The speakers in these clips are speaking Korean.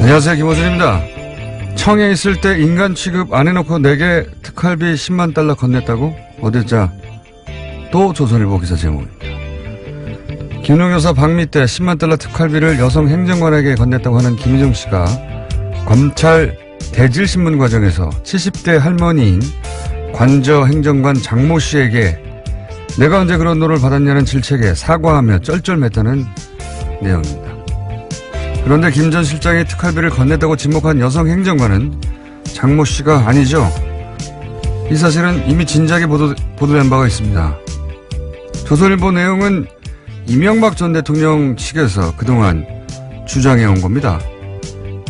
안녕하세요, 김호준입니다. 청에 있을 때 인간 취급 안 해놓고 내게 특활비 10만 달러 건넸다고? 어디자? 또 조선일보 기사 제목입니다. 김용 여사 방미 때 10만 달러 특활비를 여성 행정관에게 건넸다고 하는 김희정 씨가 검찰 대질신문 과정에서 70대 할머니인 관저 행정관 장모 씨에게 내가 언제 그런 돈을 받았냐는 질책에 사과하며 쩔쩔맸다는 내용입니다. 그런데 김 전 실장이 특활비를 건넸다고 지목한 여성 행정관은 장모 씨가 아니죠. 이 사실은 이미 진작에 보도된 바가 있습니다. 조선일보 내용은 이명박 전 대통령 측에서 그동안 주장해온 겁니다.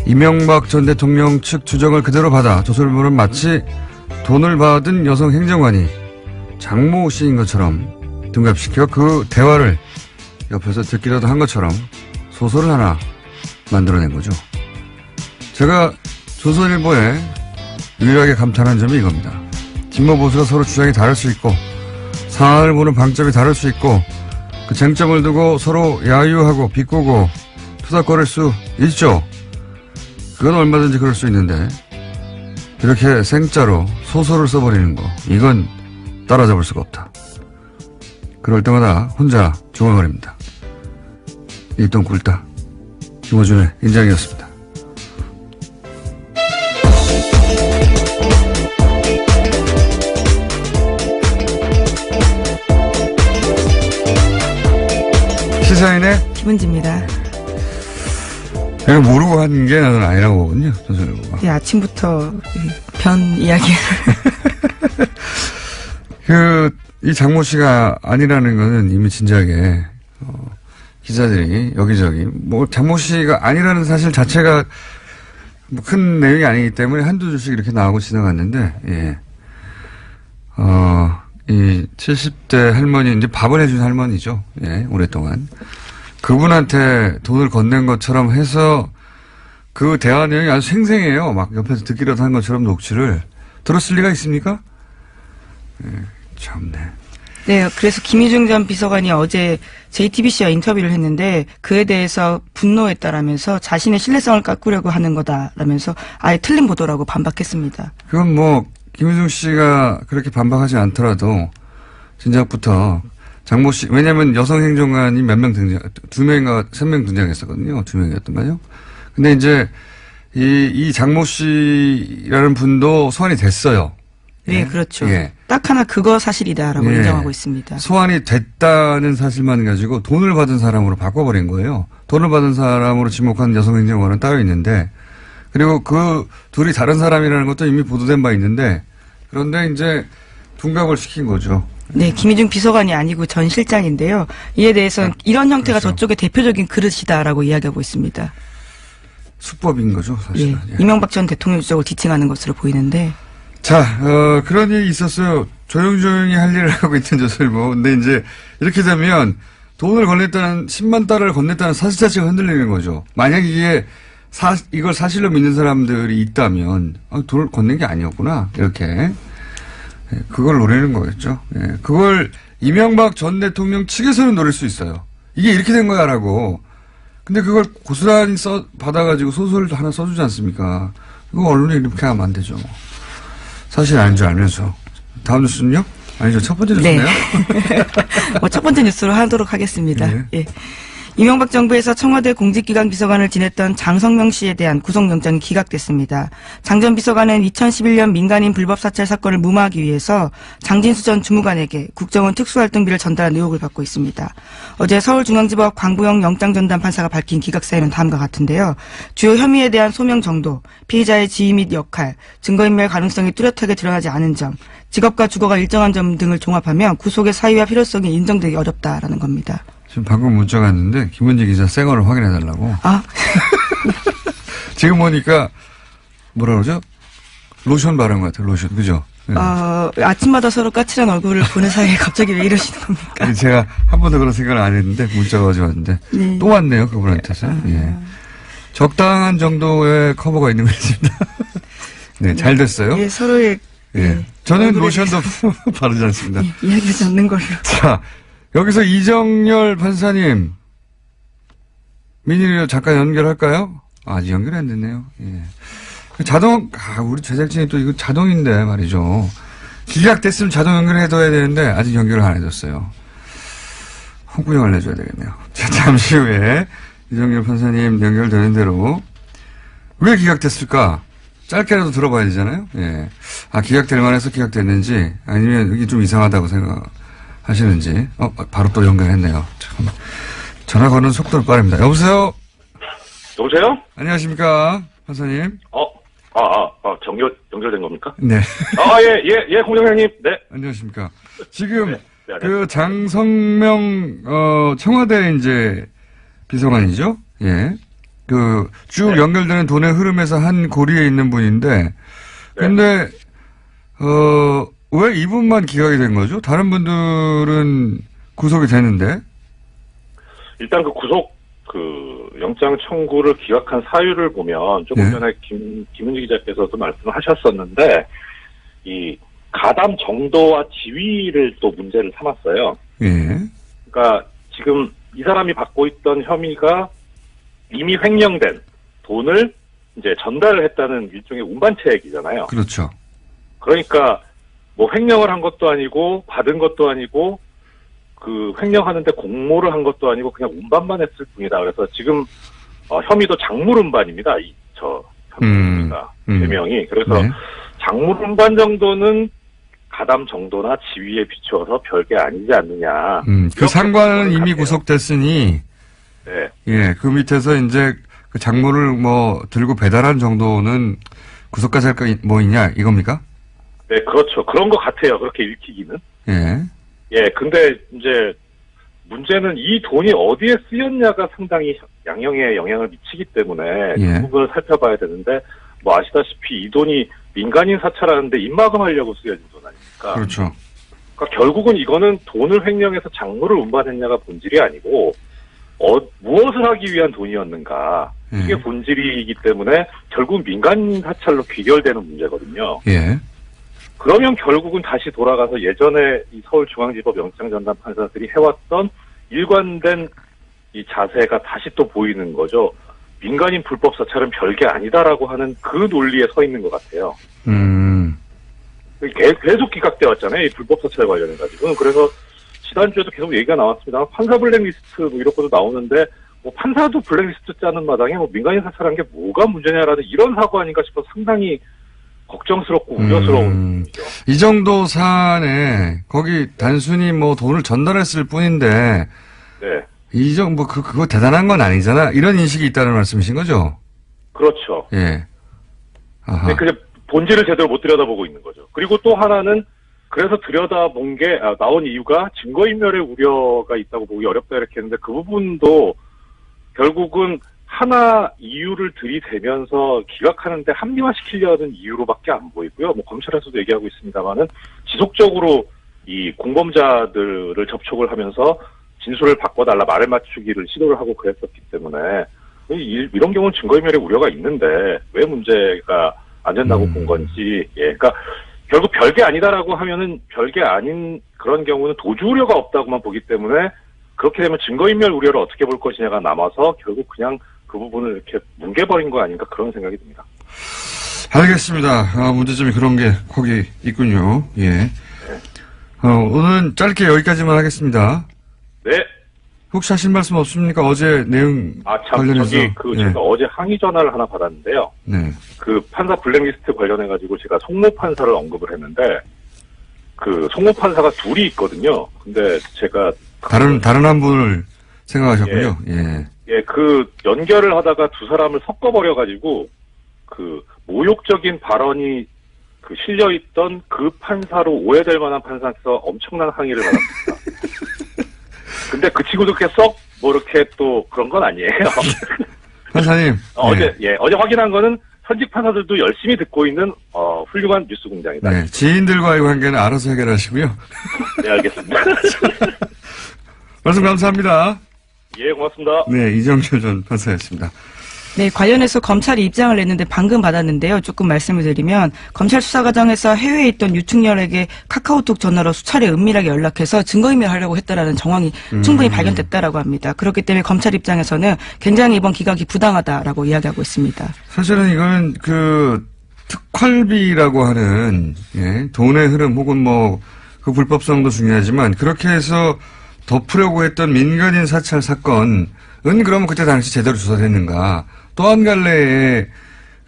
이명박 전 대통령 측 주장을 그대로 받아 조선일보는 마치 돈을 받은 여성 행정관이 장모 씨인 것처럼 등갑시켜 그 대화를 옆에서 듣기라도 한 것처럼 소설을 하나 만들어낸 거죠. 제가 조선일보에 유일하게 감탄한 점이 이겁니다. 진보 보수가 서로 주장이 다를 수 있고 상황을 보는 방점이 다를 수 있고 그 쟁점을 두고 서로 야유하고 비꼬고 투닥거릴 수 있죠. 그건 얼마든지 그럴 수 있는데 이렇게 생짜로 소설을 써버리는 거 이건 따라잡을 수가 없다. 그럴 때마다 혼자 중얼거립니다. 일동 굴다. 김호준의 인장이었습니다. 시사인의 김은지입니다. 내가 모르고 한 게 나는 아니라고 보거든요. 조선일보가. 예, 아침부터 변 이야기를. 이 장모 씨가 아니라는 거는 이미 진작에 기자들이 여기저기 장모 씨가 아니라는 사실 자체가 큰 내용이 아니기 때문에 한두 줄씩 이렇게 나오고 지나갔는데 예. 이 70대 할머니 이제 밥을 해준 할머니죠. 예, 오랫동안 그분한테 돈을 건넨 것처럼 해서 그 대화 내용이 아주 생생해요. 막 옆에서 듣기라도 한 것처럼 녹취를 들었을 리가 있습니까? 예, 참네. 네, 그래서 김희중 전 비서관이 어제 JTBC와 인터뷰를 했는데 그에 대해서 분노했다라면서 자신의 신뢰성을 깎으려고 하는 거다라면서 아예 틀린 보도라고 반박했습니다. 그건 김희중 씨가 그렇게 반박하지 않더라도 진작부터 장모 씨, 왜냐면 여성 행정관이 몇 명 등장, 2명인가 3명 등장했었거든요. 2명이었던가요? 근데 이제 이 장모 씨라는 분도 소환이 됐어요. 네, 예? 그렇죠. 예. 딱 하나 그거 사실이다라고 예. 인정하고 있습니다. 소환이 됐다는 사실만 가지고 돈을 받은 사람으로 바꿔버린 거예요. 돈을 받은 사람으로 지목한 여성 행정관은 따로 있는데 그리고 그 둘이 다른 사람이라는 것도 이미 보도된 바 있는데 그런데 이제 둔갑을 시킨 거죠. 네, 김희중 비서관이 아니고 전 실장인데요. 이에 대해서는 이런 형태가 그렇죠. 저쪽의 대표적인 그릇이다라고 이야기하고 있습니다. 수법인 거죠, 사실은. 예, 예. 이명박 전 대통령 쪽을 지칭하는 것으로 보이는데. 자, 그런 일이 있었어요. 조용조용히 할 일을 하고 있던 조선일보. 근데 이제 이렇게 되면 돈을 건넸다는 10만 달러를 건넸다는 사실 자체가 흔들리는 거죠. 만약 이걸 사실로 믿는 사람들이 있다면 돈을 건넨 게 아니었구나. 이렇게. 그걸 노리는 거겠죠. 예. 그걸 이명박 전 대통령 측에서는 노릴 수 있어요. 이게 이렇게 된 거야라고. 근데 그걸 고스란히 받아가지고 소설도 하나 써주지 않습니까? 이거 언론이 이렇게 하면 안 되죠. 사실 아닌 줄 알면서. 다음 뉴스는요? 아니죠. 첫 번째 뉴스네요. 네. 첫 번째 뉴스로 하도록 하겠습니다. 네. 예. 이명박 정부에서 청와대 공직기강 비서관을 지냈던 장성명 씨에 대한 구속영장이 기각됐습니다. 장 전 비서관은 2011년 민간인 불법 사찰 사건을 무마하기 위해서 장진수 전 주무관에게 국정원 특수활동비를 전달한 의혹을 받고 있습니다. 어제 서울중앙지법 광부영 영장전담 판사가 밝힌 기각사유는 다음과 같은데요. 주요 혐의에 대한 소명 정도, 피의자의 지위 및 역할, 증거인멸 가능성이 뚜렷하게 드러나지 않은 점, 직업과 주거가 일정한 점 등을 종합하면 구속의 사유와 필요성이 인정되기 어렵다라는 겁니다. 지금 방금 문자가 왔는데 김은지 기자 생얼을 확인해달라고. 아. 지금 보니까 뭐라 그러죠? 로션 바른 것 같아요. 로션. 그죠? 네. 아침마다 서로 까칠한 얼굴을 보는 사이에 갑자기 왜 이러시는 겁니까? 제가 한 번도 그런 생각을 안 했는데 문자가 어제 왔는데 네. 또 왔네요. 그분한테서. 예. 적당한 정도의 커버가 있는 것 같습니다. 네, 잘 됐어요. 예, 서로의. 예. 저는 로션도 바르지 않습니다. 예, 이야기하지 않는 걸로. 자, 여기서 이정열 판사님, 민일이로 잠깐 연결할까요? 아직 연결이 안 됐네요. 예. 우리 제작진이 또 이거 자동인데 말이죠. 기각됐으면 자동 연결해둬야 되는데 아직 연결을 안 해줬어요. 홍구형을 내줘야 되겠네요. 자, 잠시 후에 이정열 판사님 연결되는 대로 왜 기각됐을까? 짧게라도 들어봐야 되잖아요. 예. 기각될 만해서 기각됐는지 아니면 이게 좀 이상하다고 생각하시는지. 바로 또 연결했네요. 참. 전화 거는 속도는 빠릅니다. 여보세요? 여보세요? 안녕하십니까, 판사님? 연결된 겁니까? 네. 예, 공장장님. 네. 안녕하십니까. 지금, 네, 장성명, 청와대 이제 비서관이죠? 예. 쭉 네. 연결되는 돈의 흐름에서 한 고리에 있는 분인데, 근데, 왜 이분만 기각이 된 거죠? 다른 분들은 구속이 되는데? 일단 영장 청구를 기각한 사유를 보면 조금 전에 김은지 기자께서도 말씀하셨었는데, 이 가담 정도와 지위를 또 문제를 삼았어요. 예. 그러니까 지금 이 사람이 받고 있던 혐의가 이미 횡령된 돈을 이제 전달을 했다는 일종의 운반체액이잖아요. 그렇죠. 그러니까 뭐 횡령을 한 것도 아니고 받은 것도 아니고 횡령하는데 공모를 한 것도 아니고 그냥 운반만 했을 뿐이다. 그래서 지금 혐의도 작물 운반입니다. 혐의가 죄명이. 그래서 네. 작물 운반 정도는 가담 정도나 지위에 비추어서 별게 아니지 않느냐. 그 상관은 이미 구속됐으니 네. 예, 그 밑에서 이제 그 작물을 뭐 들고 배달한 정도는 구속까지 할 거 뭐 있냐 이겁니까? 네, 그렇죠. 그런 것 같아요. 그렇게 읽히기는. 예. 예, 근데 이제 문제는 이 돈이 어디에 쓰였냐가 상당히 양형에 영향을 미치기 때문에 예. 그 부분을 살펴봐야 되는데 뭐 아시다시피 이 돈이 민간인 사찰하는데 입마금하려고 쓰여진 돈 아닙니까? 그렇죠. 그러니까 결국은 이거는 돈을 횡령해서 작물을 운반했냐가 본질이 아니고 무엇을 하기 위한 돈이었는가 이게 본질이기 때문에 결국 민간인 사찰로 귀결되는 문제거든요. 예. 그러면 결국은 다시 돌아가서 예전에 이 서울중앙지법 영장전담 판사들이 해왔던 일관된 이 자세가 다시 또 보이는 거죠. 민간인 불법 사찰은 별게 아니다라고 하는 그 논리에 서 있는 것 같아요. 계속 기각돼 왔잖아요. 이 불법 사찰 관련해가지고. 그래서 지난주에도 계속 얘기가 나왔습니다. 판사 블랙리스트 뭐 이런 것도 나오는데 뭐 판사도 블랙리스트 짜는 마당에 뭐 민간인 사찰한 게 뭐가 문제냐라는 이런 사고 아닌가 싶어서 상당히 걱정스럽고 우려스러운 일이죠. 이 정도 사안에 거기 단순히 뭐 돈을 전달했을 뿐인데 네. 이 정도 그거 대단한 건 아니잖아. 이런 인식이 있다는 말씀이신 거죠? 그렇죠. 예. 아하. 네, 근데 본질을 제대로 못 들여다보고 있는 거죠. 그리고 또 하나는 그래서 들여다본 게 나온 이유가 증거인멸의 우려가 있다고 보기 어렵다 이렇게 했는데 그 부분도 결국은 하나 이유를 들이대면서 기각하는데 합리화시키려는 이유로밖에 안 보이고요. 뭐 검찰에서도 얘기하고 있습니다만은 지속적으로 이 공범자들을 접촉을 하면서 진술을 바꿔달라 말을 맞추기를 시도를 하고 그랬었기 때문에 이런 경우는 증거인멸의 우려가 있는데 왜 문제가 안 된다고 본 건지. 예, 그러니까 결국 별게 아니다라고 하면은 별게 아닌 그런 경우는 도주 우려가 없다고만 보기 때문에 그렇게 되면 증거인멸 우려를 어떻게 볼 것이냐가 남아서 결국 그냥 그 부분을 이렇게 뭉개버린 거 아닌가 그런 생각이 듭니다. 알겠습니다. 문제점이 그런 게 거기 있군요. 예. 오늘은 짧게 여기까지만 하겠습니다. 네. 혹시 하실 말씀 없습니까? 어제 내용 관련해서. 제가 어제 항의 전화를 하나 받았는데요. 네. 그 판사 블랙리스트 관련해가지고 제가 송모 판사를 언급을 했는데 그 송모 판사가 둘이 있거든요. 근데 제가 다른 한 분을 생각하셨군요. 예. 예, 그 연결을 하다가 두 사람을 섞어버려가지고 그 모욕적인 발언이 그 실려있던 그 판사로 오해될 만한 판사에서 엄청난 항의를 받았습니다. 근데 그 친구도 그렇게 뭐 이렇게 또 그런 건 아니에요. 판사님. 어제 확인한 거는 현직 판사들도 열심히 듣고 있는 훌륭한 뉴스 공장이다. 네, 지인들과의 관계는 알아서 해결하시고요. 네, 알겠습니다. 말씀 감사합니다. 예, 고맙습니다. 네, 이정철 전 판사였습니다. 네, 관련해서 검찰이 입장을 냈는데 방금 받았는데요. 조금 말씀을 드리면 검찰 수사 과정에서 해외에 있던 유충렬에게 카카오톡 전화로 수차례 은밀하게 연락해서 증거인멸하려고 했다라는 정황이 충분히 발견됐다라고 합니다. 그렇기 때문에 검찰 입장에서는 굉장히 이번 기각이 부당하다라고 이야기하고 있습니다. 사실은 이거는 그 특활비라고 하는 돈의 흐름 혹은 뭐 그 불법성도 중요하지만 그렇게 해서 덮으려고 했던 민간인 사찰 사건은 그러면 그때 당시 제대로 조사됐는가? 또 한 갈래의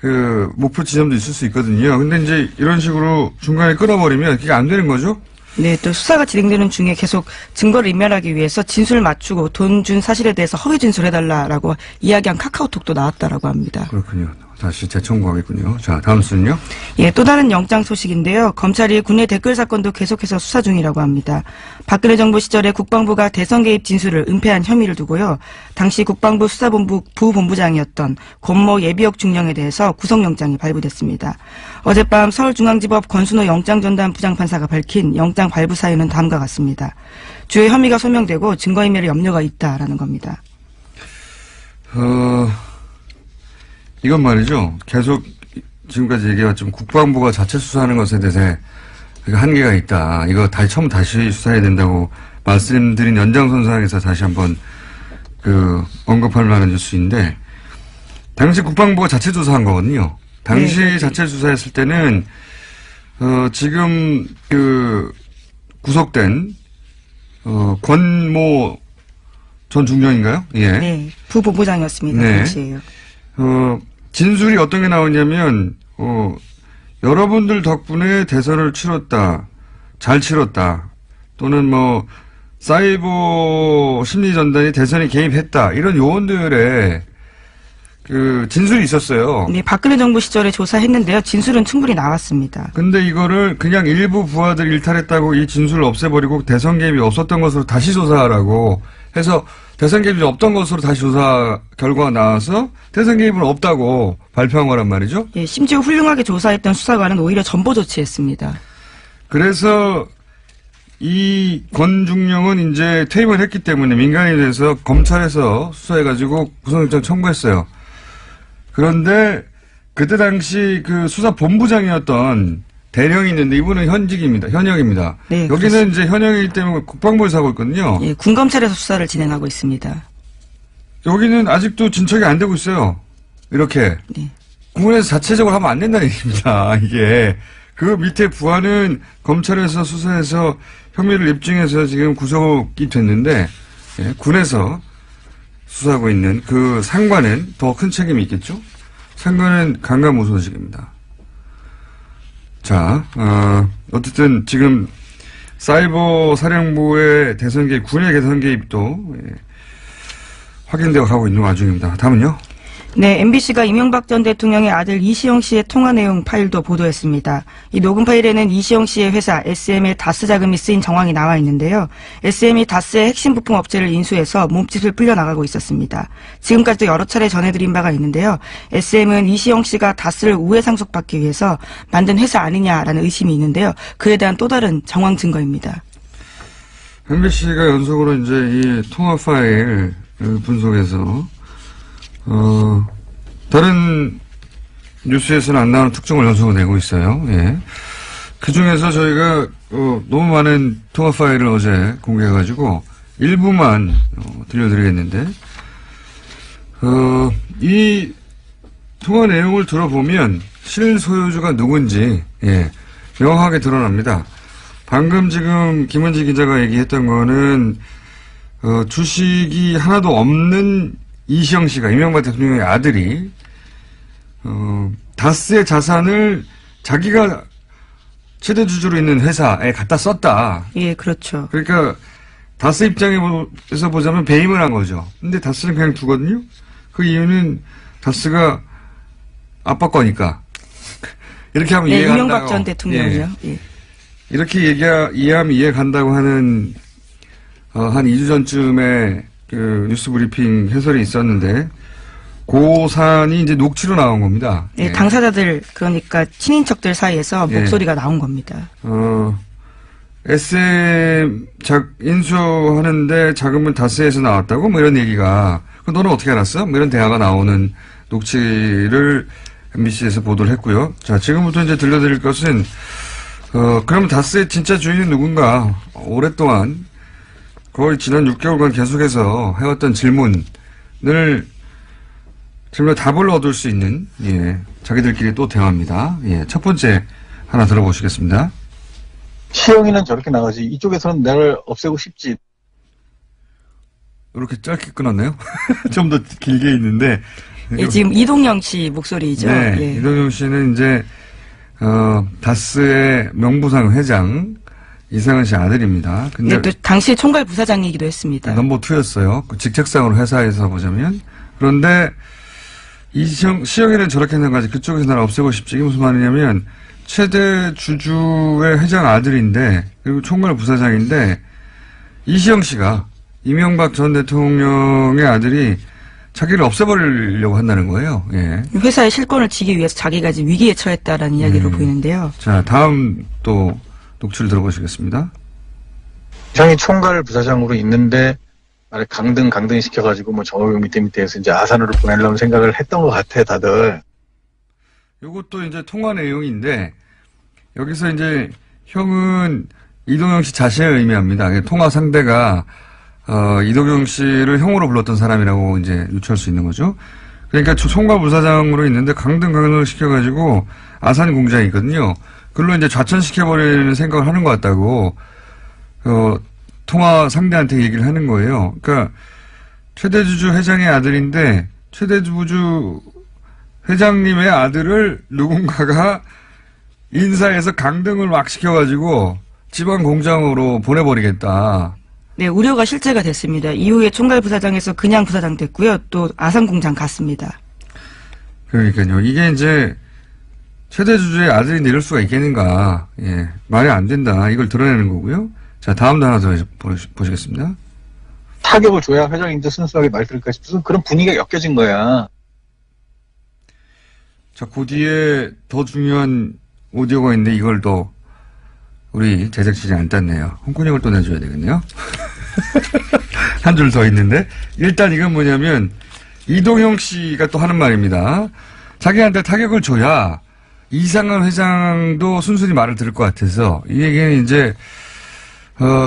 그 목표 지점도 있을 수 있거든요. 근데 이제 이런 식으로 중간에 끊어버리면 그게 안 되는 거죠? 네, 또 수사가 진행되는 중에 계속 증거를 인멸하기 위해서 진술을 맞추고 돈 준 사실에 대해서 허위 진술해달라라고 이야기한 카카오톡도 나왔다라고 합니다. 그렇군요. 다시 재청구하겠군요. 자, 다음 순요. 예, 또 다른 영장 소식인데요. 검찰이 국내 댓글 사건도 계속해서 수사 중이라고 합니다. 박근혜 정부 시절에 국방부가 대선 개입 진술을 은폐한 혐의를 두고요. 당시 국방부 수사본부 부본부장이었던 권모 예비역 중령에 대해서 구속영장이 발부됐습니다. 어젯밤 서울중앙지법 권순호 영장전담 부장판사가 밝힌 영장 발부 사유는 다음과 같습니다. 주요 혐의가 소명되고 증거인멸의 염려가 있다라는 겁니다. 이건 말이죠. 계속 지금까지 얘기해왔지만 국방부가 자체 수사하는 것에 대해서 한계가 있다. 이거 처음 다시 수사해야 된다고 말씀드린 연장선상에서 다시 한번 언급할 만한 뉴스인데 당시 국방부가 자체 조사한 거거든요. 당시 네. 자체 수사했을 때는 지금 구속된 권모 전 중령인가요? 예. 네, 부본부장이었습니다. 네. 당시에요. 진술이 어떤 게 나오냐면, 여러분들 덕분에 대선을 치렀다. 잘 치렀다. 또는 사이버 심리전단이 대선에 개입했다. 이런 요원들의 진술이 있었어요. 네, 박근혜 정부 시절에 조사했는데요. 진술은 충분히 나왔습니다. 근데 이거를 그냥 일부 부하들 일탈했다고 이 진술을 없애버리고 대선 개입이 없었던 것으로 다시 조사하라고 해서 대선 개입이 없던 것으로 다시 조사 결과가 나와서 대선 개입은 없다고 발표한 거란 말이죠. 예, 심지어 훌륭하게 조사했던 수사관은 오히려 전보 조치했습니다. 그래서 이 권중령은 이제 퇴임을 했기 때문에 민간인에 대해서 검찰에서 수사해가지고 구속영장 청구했어요. 그런데 그때 당시 수사본부장이었던 대령이 있는데 이분은 현역입니다. 네, 여기는 그렇습니다. 이제 현역이기 때문에 국방부에서 하고 있거든요. 예, 군검찰에서 수사를 진행하고 있습니다. 여기는 아직도 진척이 안 되고 있어요. 이렇게. 네. 국군에서 자체적으로 하면 안 된다는 얘기입니다. 이게. 그 밑에 부하는 검찰에서 수사해서 혐의를 입증해서 지금 구속이 됐는데, 군에서 수사하고 있는 그 상관은 더 큰 책임이 있겠죠? 상관은 강간무소식입니다. 자, 어쨌든 지금 사이버 사령부의 대선 개입, 군의 대선 개입도 확인되어 가고 있는 와중입니다. 다음은요? 네, MBC가 이명박 전 대통령의 아들 이시영 씨의 통화 내용 파일도 보도했습니다. 이 녹음 파일에는 이시영 씨의 회사 SM의 다스 자금이 쓰인 정황이 나와 있는데요. SM이 다스의 핵심 부품 업체를 인수해서 몸짓을 풀려나가고 있었습니다. 지금까지도 여러 차례 전해드린 바가 있는데요. SM은 이시영 씨가 다스를 우회 상속받기 위해서 만든 회사 아니냐라는 의심이 있는데요. 그에 대한 또 다른 정황 증거입니다. MBC가 연속으로 이제 이 통화 파일 분석해서 다른 뉴스에서는 안 나오는 특종을 연속으로 내고 있어요. 예. 그 중에서 저희가 너무 많은 통화 파일을 어제 공개해가지고 일부만 들려드리겠는데 이 통화 내용을 들어보면 실소유주가 누군지 명확하게 드러납니다. 방금 지금 김은지 기자가 얘기했던 거는 주식이 하나도 없는 이시영 씨가 이명박 대통령의 아들이 다스의 자산을 자기가 최대 주주로 있는 회사에 갖다 썼다. 예, 그렇죠. 그러니까 다스 입장에서 보자면 배임을 한 거죠. 근데 다스는 그냥 두거든요. 그 이유는 다스가 아빠 거니까. 이렇게 하면 네, 이해가 간다고. 이명박 전 대통령이요. 예. 이렇게 이해하면 이해 간다고 하는 한 2주 전쯤에 뉴스 브리핑 해설이 있었는데 고산이 이제 녹취로 나온 겁니다. 네, 당사자들 그러니까 친인척들 사이에서 예. 목소리가 나온 겁니다. SM 인수하는데 자금은 다스에서 나왔다고 뭐 이런 얘기가. 너는 어떻게 알았어? 뭐 이런 대화가 나오는 녹취를 MBC에서 보도를 했고요. 자, 지금부터 이제 들려드릴 것은, 그러면 다스의 진짜 주인은 누군가? 오랫동안, 거의 지난 6개월간 계속해서 해왔던 질문에 답을 얻을 수 있는, 예, 자기들끼리 또 대화입니다. 예, 첫 번째 하나 들어보시겠습니다. 시영이는 저렇게 나가지. 이쪽에서는 나를 없애고 싶지. 이렇게 짧게 끊었네요. 좀 더 길게 있는데. 예, 지금 이동영 씨 목소리죠. 네. 예. 이동영 씨는 이제, 다스의 명부상 회장, 이상은 씨 아들입니다. 근데. 네, 또 당시 총괄 부사장이기도 했습니다. 넘버 2였어요. 그 직책상으로 회사에서 보자면. 그런데, 시영이는 저렇게 생각하지. 그쪽에서 나를 없애고 싶지. 이게 무슨 말이냐면, 최대 주주의 회장 아들인데, 그리고 총괄 부사장인데, 이시영 씨가, 이명박 전 대통령의 아들이 자기를 없애버리려고 한다는 거예요. 예. 회사의 실권을 지기 위해서 자기가 지금 위기에 처했다라는 이야기로 보이는데요. 자, 다음 또 녹취를 들어보시겠습니다. 이상이 총괄 부사장으로 있는데 나를 강등 시켜가지고 뭐 정호영 밑에서 이제 아산으로 보내려는 생각을 했던 것 같아 다들. 요것도 이제 통화 내용인데 여기서 이제 형은 이동영 씨 자신을 의미합니다. 통화 상대가 이동영 씨를 형으로 불렀던 사람이라고 이제 유추할 수 있는 거죠. 그러니까 총괄 부사장으로 있는데 강등을 시켜가지고 아산 공장이 있거든요. 그걸로 이제 좌천시켜버리는 생각을 하는 것 같다고, 통화 상대한테 얘기를 하는 거예요. 그러니까 최대주주 회장의 아들인데 최대주주 회장님의 아들을 누군가가 인사해서 강등을 막 시켜가지고 지방 공장으로 보내버리겠다. 네, 우려가 실제가 됐습니다. 이후에 총괄 부사장에서 그냥 부사장 됐고요. 또 아산 공장 갔습니다. 그러니까요. 이게 이제 최대주주의 아들인데 이럴 수가 있겠는가. 예. 말이 안 된다. 이걸 드러내는 거고요. 자, 다음도 하나 더 보시겠습니다. 타격을 줘야 회장님도 순수하게 말 들을까 싶어서 그런 분위기가 엮여진 거야. 자, 그 뒤에 더 중요한 오디오가 있는데 이걸 또 우리 제작진이 안 땄네요. 홍군형을 또 내줘야 되겠네요. 한 줄 더 있는데 일단 이건 뭐냐면 이동영 씨가 또 하는 말입니다. 자기한테 타격을 줘야 이상한 회장도 순순히 말을 들을 것 같아서 이 얘기는 이제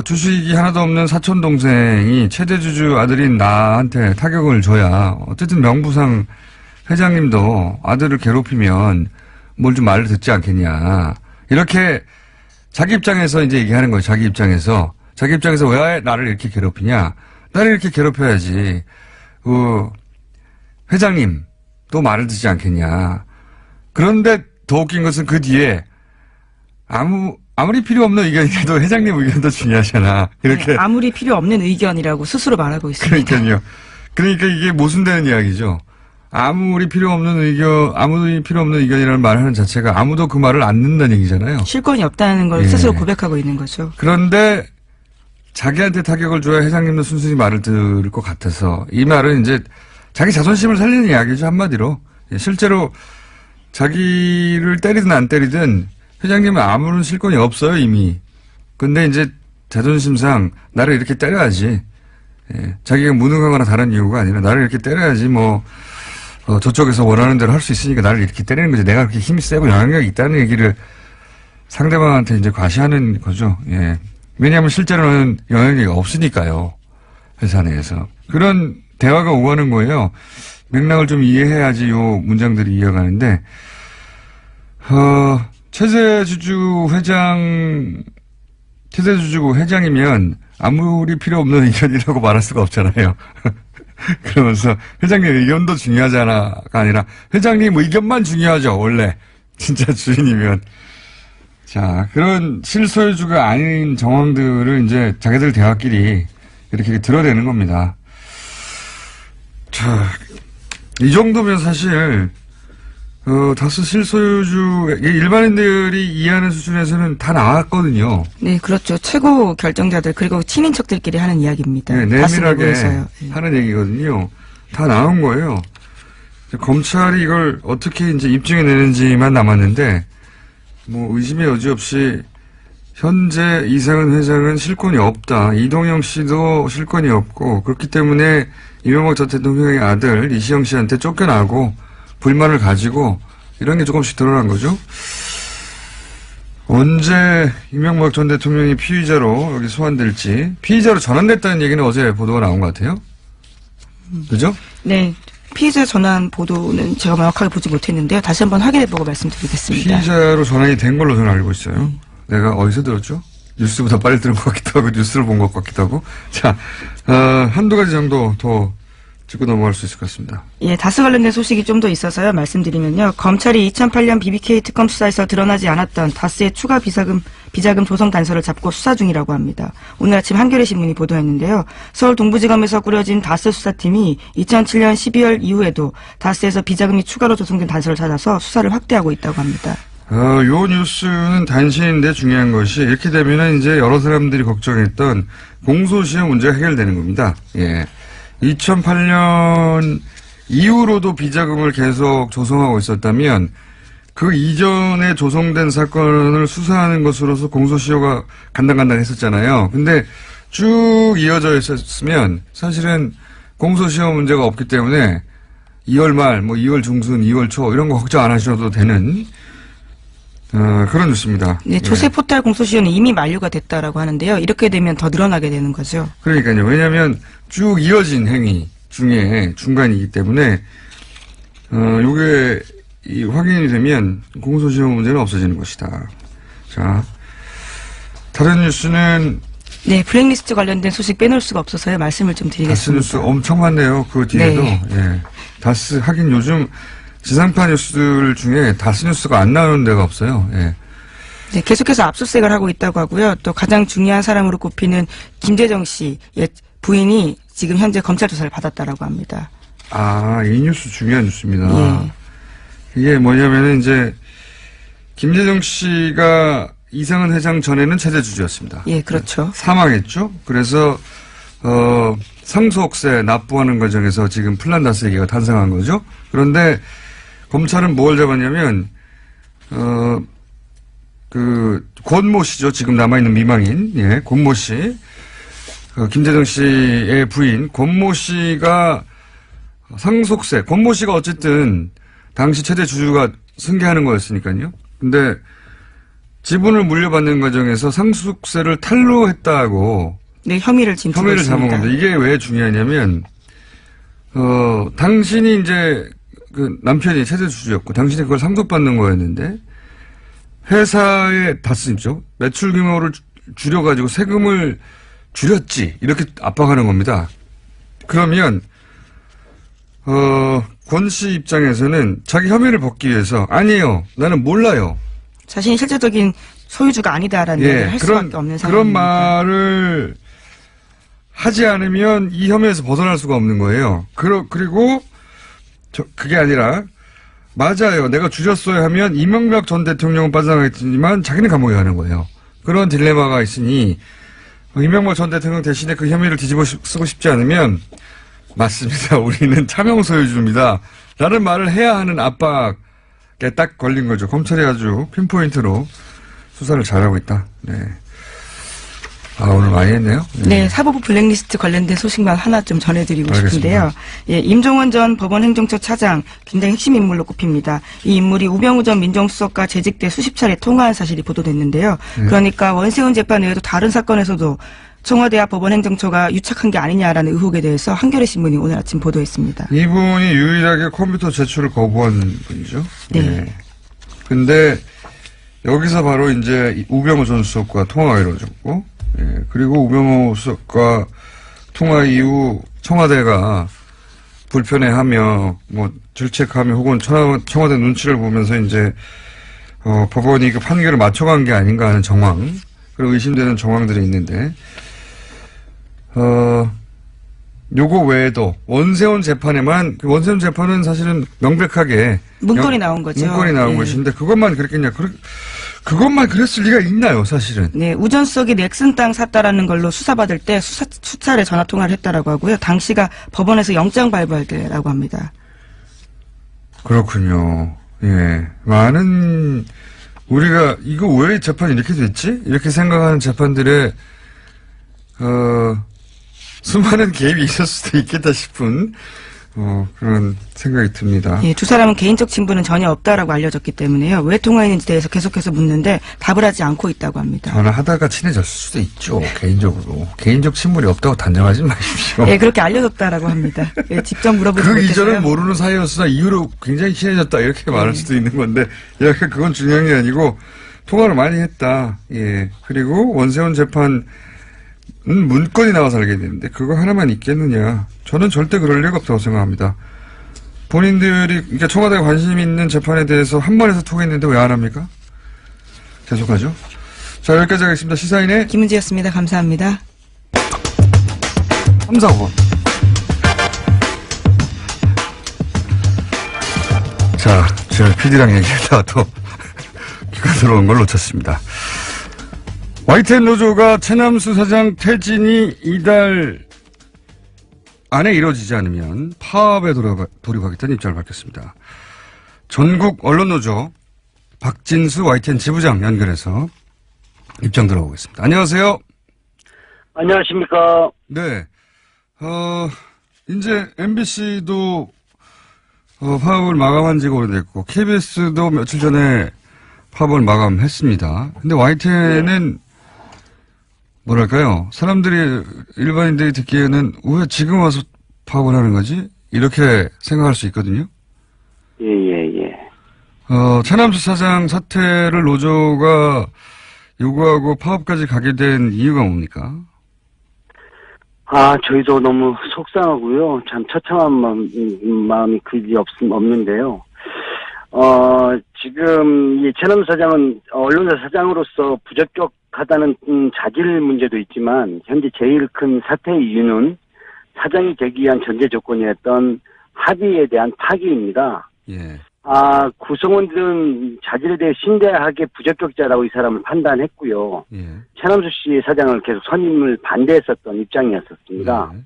주식이 하나도 없는 사촌 동생이 최대주주 아들인 나한테 타격을 줘야 어쨌든 명부상 회장님도 아들을 괴롭히면 뭘 좀 말을 듣지 않겠냐. 이렇게 자기 입장에서 이제 얘기하는 거예요. 자기 입장에서 왜 나를 이렇게 괴롭히냐. 나를 이렇게 괴롭혀야지. 회장님도 말을 듣지 않겠냐. 그런데 더 웃긴 것은 그 뒤에 아무리 필요 없는 의견이라도 회장님 의견도 중요하잖아. 이렇게. 네, 아무리 필요 없는 의견이라고 스스로 말하고 있습니다. 그러니까요. 그러니까 이게 모순되는 이야기죠. 아무리 필요 없는 의견이라는 말을 하는 자체가 아무도 그 말을 안 듣는다는 얘기잖아요. 실권이 없다는 걸 예. 스스로 고백하고 있는 거죠. 그런데 자기한테 타격을 줘야 회장님도 순순히 말을 들을 것 같아서 이 말은 이제 자기 자존심을 살리는 이야기죠. 한마디로. 실제로 자기를 때리든 안 때리든 회장님은 아무런 실권이 없어요. 이미. 근데 이제 자존심상 나를 이렇게 때려야지. 예. 자기가 무능하거나 다른 이유가 아니라 나를 이렇게 때려야지 저쪽에서 원하는 대로 할 수 있으니까 나를 이렇게 때리는 거지. 내가 그렇게 힘이 세고 영향력이 있다는 얘기를 상대방한테 이제 과시하는 거죠. 예. 왜냐하면 실제로는 영향력이 없으니까요. 회사 내에서. 그런 대화가 오가는 거예요. 맥락을 좀 이해해야지 요 문장들이 이어가는데, 최대주주 회장이면 아무리 필요 없는 의견이라고 말할 수가 없잖아요. 그러면서 회장님 의견도 중요하잖아가 아니라 회장님 의견만 중요하죠. 원래 진짜 주인이면. 자, 그런 실소유주가 아닌 정황들을 이제 자기들 대화끼리 이렇게 드러내는 겁니다. 자, 이 정도면 사실 다수 실소유주 일반인들이 이해하는 수준에서는 다 나왔거든요. 네, 그렇죠. 최고 결정자들 그리고 친인척들끼리 하는 이야기입니다. 네, 내밀하게 하는 얘기거든요. 다 나온 거예요. 검찰이 이걸 어떻게 이제 입증해내는지만 남았는데 의심의 여지 없이 현재 이상은 회장은 실권이 없다. 이동영 씨도 실권이 없고 그렇기 때문에 이명박 전 대통령의 아들 이시영 씨한테 쫓겨나고 불만을 가지고 이런 게 조금씩 드러난 거죠. 언제 이명박 전 대통령이 피의자로 여기 소환될지, 피의자로 전환됐다는 얘기는 어제 보도가 나온 것 같아요. 그죠? 네. 피의자 전환 보도는 제가 명확하게 보지 못했는데요. 다시 한번 확인해보고 말씀드리겠습니다. 피의자로 전환이 된 걸로 저는 알고 있어요. 내가 어디서 들었죠? 뉴스보다 빨리 들은 것 같기도 하고 뉴스를 본 것 같기도 하고. 자, 한두 가지 정도 더 짚고 넘어갈 수 있을 것 같습니다. 예, 다스 관련된 소식이 좀 더 있어서요. 말씀드리면요. 검찰이 2008년 BBK 특검 수사에서 드러나지 않았던 다스의 추가 비자금 조성 단서를 잡고 수사 중이라고 합니다. 오늘 아침 한겨레 신문이 보도했는데요. 서울 동부지검에서 꾸려진 다스 수사팀이 2007년 12월 이후에도 다스에서 비자금이 추가로 조성된 단서를 찾아서 수사를 확대하고 있다고 합니다. 요 뉴스는 단신인데 중요한 것이 이렇게 되면은 이제 여러 사람들이 걱정했던 공소시효 문제가 해결되는 겁니다. 예. 2008년 이후로도 비자금을 계속 조성하고 있었다면 그 이전에 조성된 사건을 수사하는 것으로서 공소시효가 간당간당 했었잖아요. 근데 쭉 이어져 있었으면 사실은 공소시효 문제가 없기 때문에 2월 말, 2월 중순, 2월 초 이런 거 걱정 안 하셔도 되는 그런 뉴스입니다. 네, 조세 포탈 공소시효는 이미 만료가 됐다라고 하는데요. 이렇게 되면 더 늘어나게 되는 거죠. 그러니까요. 왜냐하면 쭉 이어진 행위 중에 중간이기 때문에 요게 확인이 되면 공소시효 문제는 없어지는 것이다. 자, 다른 뉴스는 네, 블랙리스트 관련된 소식 빼놓을 수가 없어서요. 말씀을 좀 드리겠습니다. 다스 뉴스 엄청 많네요. 그 뒤에도. 네. 예. 다스 하긴 요즘 지상파 뉴스들 중에 다스 뉴스가 안 나오는 데가 없어요. 예. 네, 계속해서 압수수색을 하고 있다고 하고요. 또 가장 중요한 사람으로 꼽히는 김재정 씨의 부인이 지금 현재 검찰 조사를 받았다라고 합니다. 아, 이 뉴스 중요한 뉴스입니다. 예. 이게 뭐냐면은 이제 김재정 씨가 이상은 회장 전에는 최대 주주였습니다. 예, 그렇죠. 사망했죠. 그래서 상속세 납부하는 과정에서 지금 플란다스 얘기가 탄생한 거죠. 그런데 검찰은 뭘 잡았냐면 그 권모 씨죠. 지금 남아있는 미망인, 예, 권모 씨, 김재정 씨의 부인 권모 씨가 상속세, 권모 씨가 어쨌든 당시 최대 주주가 승계하는 거였으니까요. 근데 지분을 물려받는 과정에서 상속세를 탈루했다고 네, 혐의를 지금 혐의를 잡은 겁니다. 이게 왜 중요하냐면 당신이 이제 그 남편이 최대 주주였고 당신이 그걸 상속받는 거였는데 회사의 다스죠. 매출 규모를 줄여가지고 세금을 줄였지 이렇게 압박하는 겁니다. 그러면 권 씨 입장에서는 자기 혐의를 벗기 위해서 아니에요. 나는 몰라요. 자신이 실질적인 소유주가 아니다라는 얘기를 할 수밖에 없는 상황입니다. 그런 말을 하지 않으면 이 혐의에서 벗어날 수가 없는 거예요. 그리고 그게 아니라 맞아요. 내가 줄였어야 하면 이명박 전 대통령은 빠져나가겠지만 자기는 감옥에 가는 거예요. 그런 딜레마가 있으니 이명박 전 대통령 대신에 그 혐의를 뒤집어 쓰고 싶지 않으면 맞습니다. 우리는 차명 소유주입니다. 라는 말을 해야 하는 압박에 딱 걸린 거죠. 검찰이 아주 핀포인트로 수사를 잘하고 있다. 네. 아, 오늘 많이 했네요. 네, 사법부 블랙리스트 관련된 소식만 하나 좀 전해드리고 알겠습니다. 싶은데요. 예, 임종원 전 법원행정처 차장 굉장히 핵심 인물로 꼽힙니다. 이 인물이 우병우 전 민정수석과 재직 때 수십 차례 통화한 사실이 보도됐는데요. 그러니까 원세훈 재판 외에도 다른 사건에서도 청와대와 법원행정처가 유착한 게 아니냐라는 의혹에 대해서 한겨레 신문이 오늘 아침 보도했습니다. 이분이 유일하게 컴퓨터 제출을 거부한 분이죠. 네. 근데 여기서 바로 이제 우병우 전 수석과 통화가 이루어졌고, 예, 그리고 우병우 수석과 통화 이후 청와대가 불편해하며 질책하며 혹은 청와대 눈치를 보면서 이제 법원이 그 판결을 맞춰간 게 아닌가 하는 정황, 그리고 의심되는 정황들이 있는데 요거 외에도 원세훈 재판에만 원세훈 재판은 사실은 명백하게 문건이 나온 거죠. 문건이 나온 예. 것인데 그것만 그랬겠냐? 그것만 그랬을 리가 있나요, 사실은? 네, 우 전 수석이 넥슨 땅 샀다라는 걸로 수사받을 때 수차례 전화 통화를 했다라고 하고요. 당시가 법원에서 영장 발부할 때라고 합니다. 그렇군요. 예, 많은 우리가 이거 왜 재판이 이렇게 됐지? 이렇게 생각하는 재판들의 수많은 개입이 있을 수도 있겠다 싶은 그런 생각이 듭니다. 예, 두 사람은 개인적 친분은 전혀 없다라고 알려졌기 때문에요. 왜 통화했는지 대해서 계속해서 묻는데 답을 하지 않고 있다고 합니다. 전화하다가 친해졌을 수도 있죠. 개인적으로. 개인적 친분이 없다고 단정하지 마십시오. 예, 그렇게 알려졌다라고 합니다. 예, 직접 물어보지 그 못해서요. 이전은 모르는 사이였으나 이후로 굉장히 친해졌다 이렇게 말할 수도 있는 건데 약간 그건 중요한 게 아니고 통화를 많이 했다. 예. 그리고 원세훈 재판은 문건이 나와서 알게 되는데 그거 하나만 있겠느냐. 저는 절대 그럴 리가 없다고 생각합니다. 본인들이 그러니까 청와대가 관심 있는 재판에 대해서 한 번에서 통했는데 왜 안 합니까? 계속하죠. 자, 여기까지 하겠습니다. 시사인의 김은지였습니다. 감사합니다. 3, 4번. 자, 제가 PD랑 얘기하다가 또 귀가 들어온 걸 놓쳤습니다. YTN 노조가 최남수 사장 퇴진이 이달 안에 이루어지지 않으면 파업에 돌입하겠다는 입장을 밝혔습니다. 전국 언론노조 박진수 YTN 지부장 연결해서 입장 들어보겠습니다. 안녕하세요. 안녕하십니까. 네. 이제 MBC도 파업을 마감한 지가 오래됐고 KBS도 며칠 전에 파업을 마감했습니다. 근데 YTN은 뭐랄까요? 사람들이 일반인들이 듣기에는 왜 지금 와서 파업을 하는 거지? 이렇게 생각할 수 있거든요. 예. 최남수 사장 사퇴를 노조가 요구하고 파업까지 가게 된 이유가 뭡니까? 저희도 너무 속상하고요. 참 처참한 마음이 그지 없는데요. 지금 이 최남수 사장은 언론사 사장으로서 부적격하다는 자질 문제도 있지만 현재 제일 큰 사퇴의 이유는 사장이 되기 위한 전제 조건이었던 합의에 대한 파기입니다. 예. 구성원들은 자질에 대해 심대하게 부적격자라고 이 사람을 판단했고요. 예. 최남수 씨 사장을 계속 선임을 반대했었던 입장이었습니다. 예.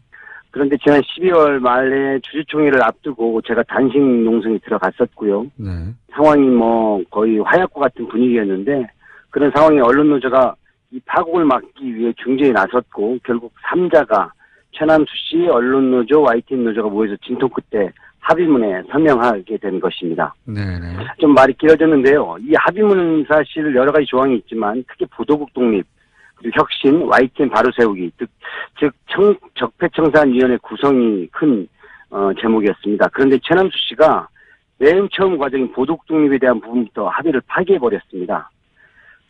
그런데 지난 12월 말에 주주총회를 앞두고 제가 단식 농성에 들어갔었고요. 네. 상황이 거의 화약고 같은 분위기였는데 그런 상황에 언론노조가 이 파국을 막기 위해 중재에 나섰고 결국 3자가 최남수 씨, 언론노조, YTN 노조가 모여서 진통 끝에 합의문에 서명하게 된 것입니다. 네네. 좀 말이 길어졌는데요. 이 합의문은 사실 여러 가지 조항이 있지만 특히 보도국 독립, 그리고 혁신, YTN 바로 세우기, 즉 적폐청산위원회 구성이 큰 제목이었습니다. 그런데 최남수 씨가 맨 처음 과정인 보도국 독립에 대한 부분부터 합의를 파기해버렸습니다.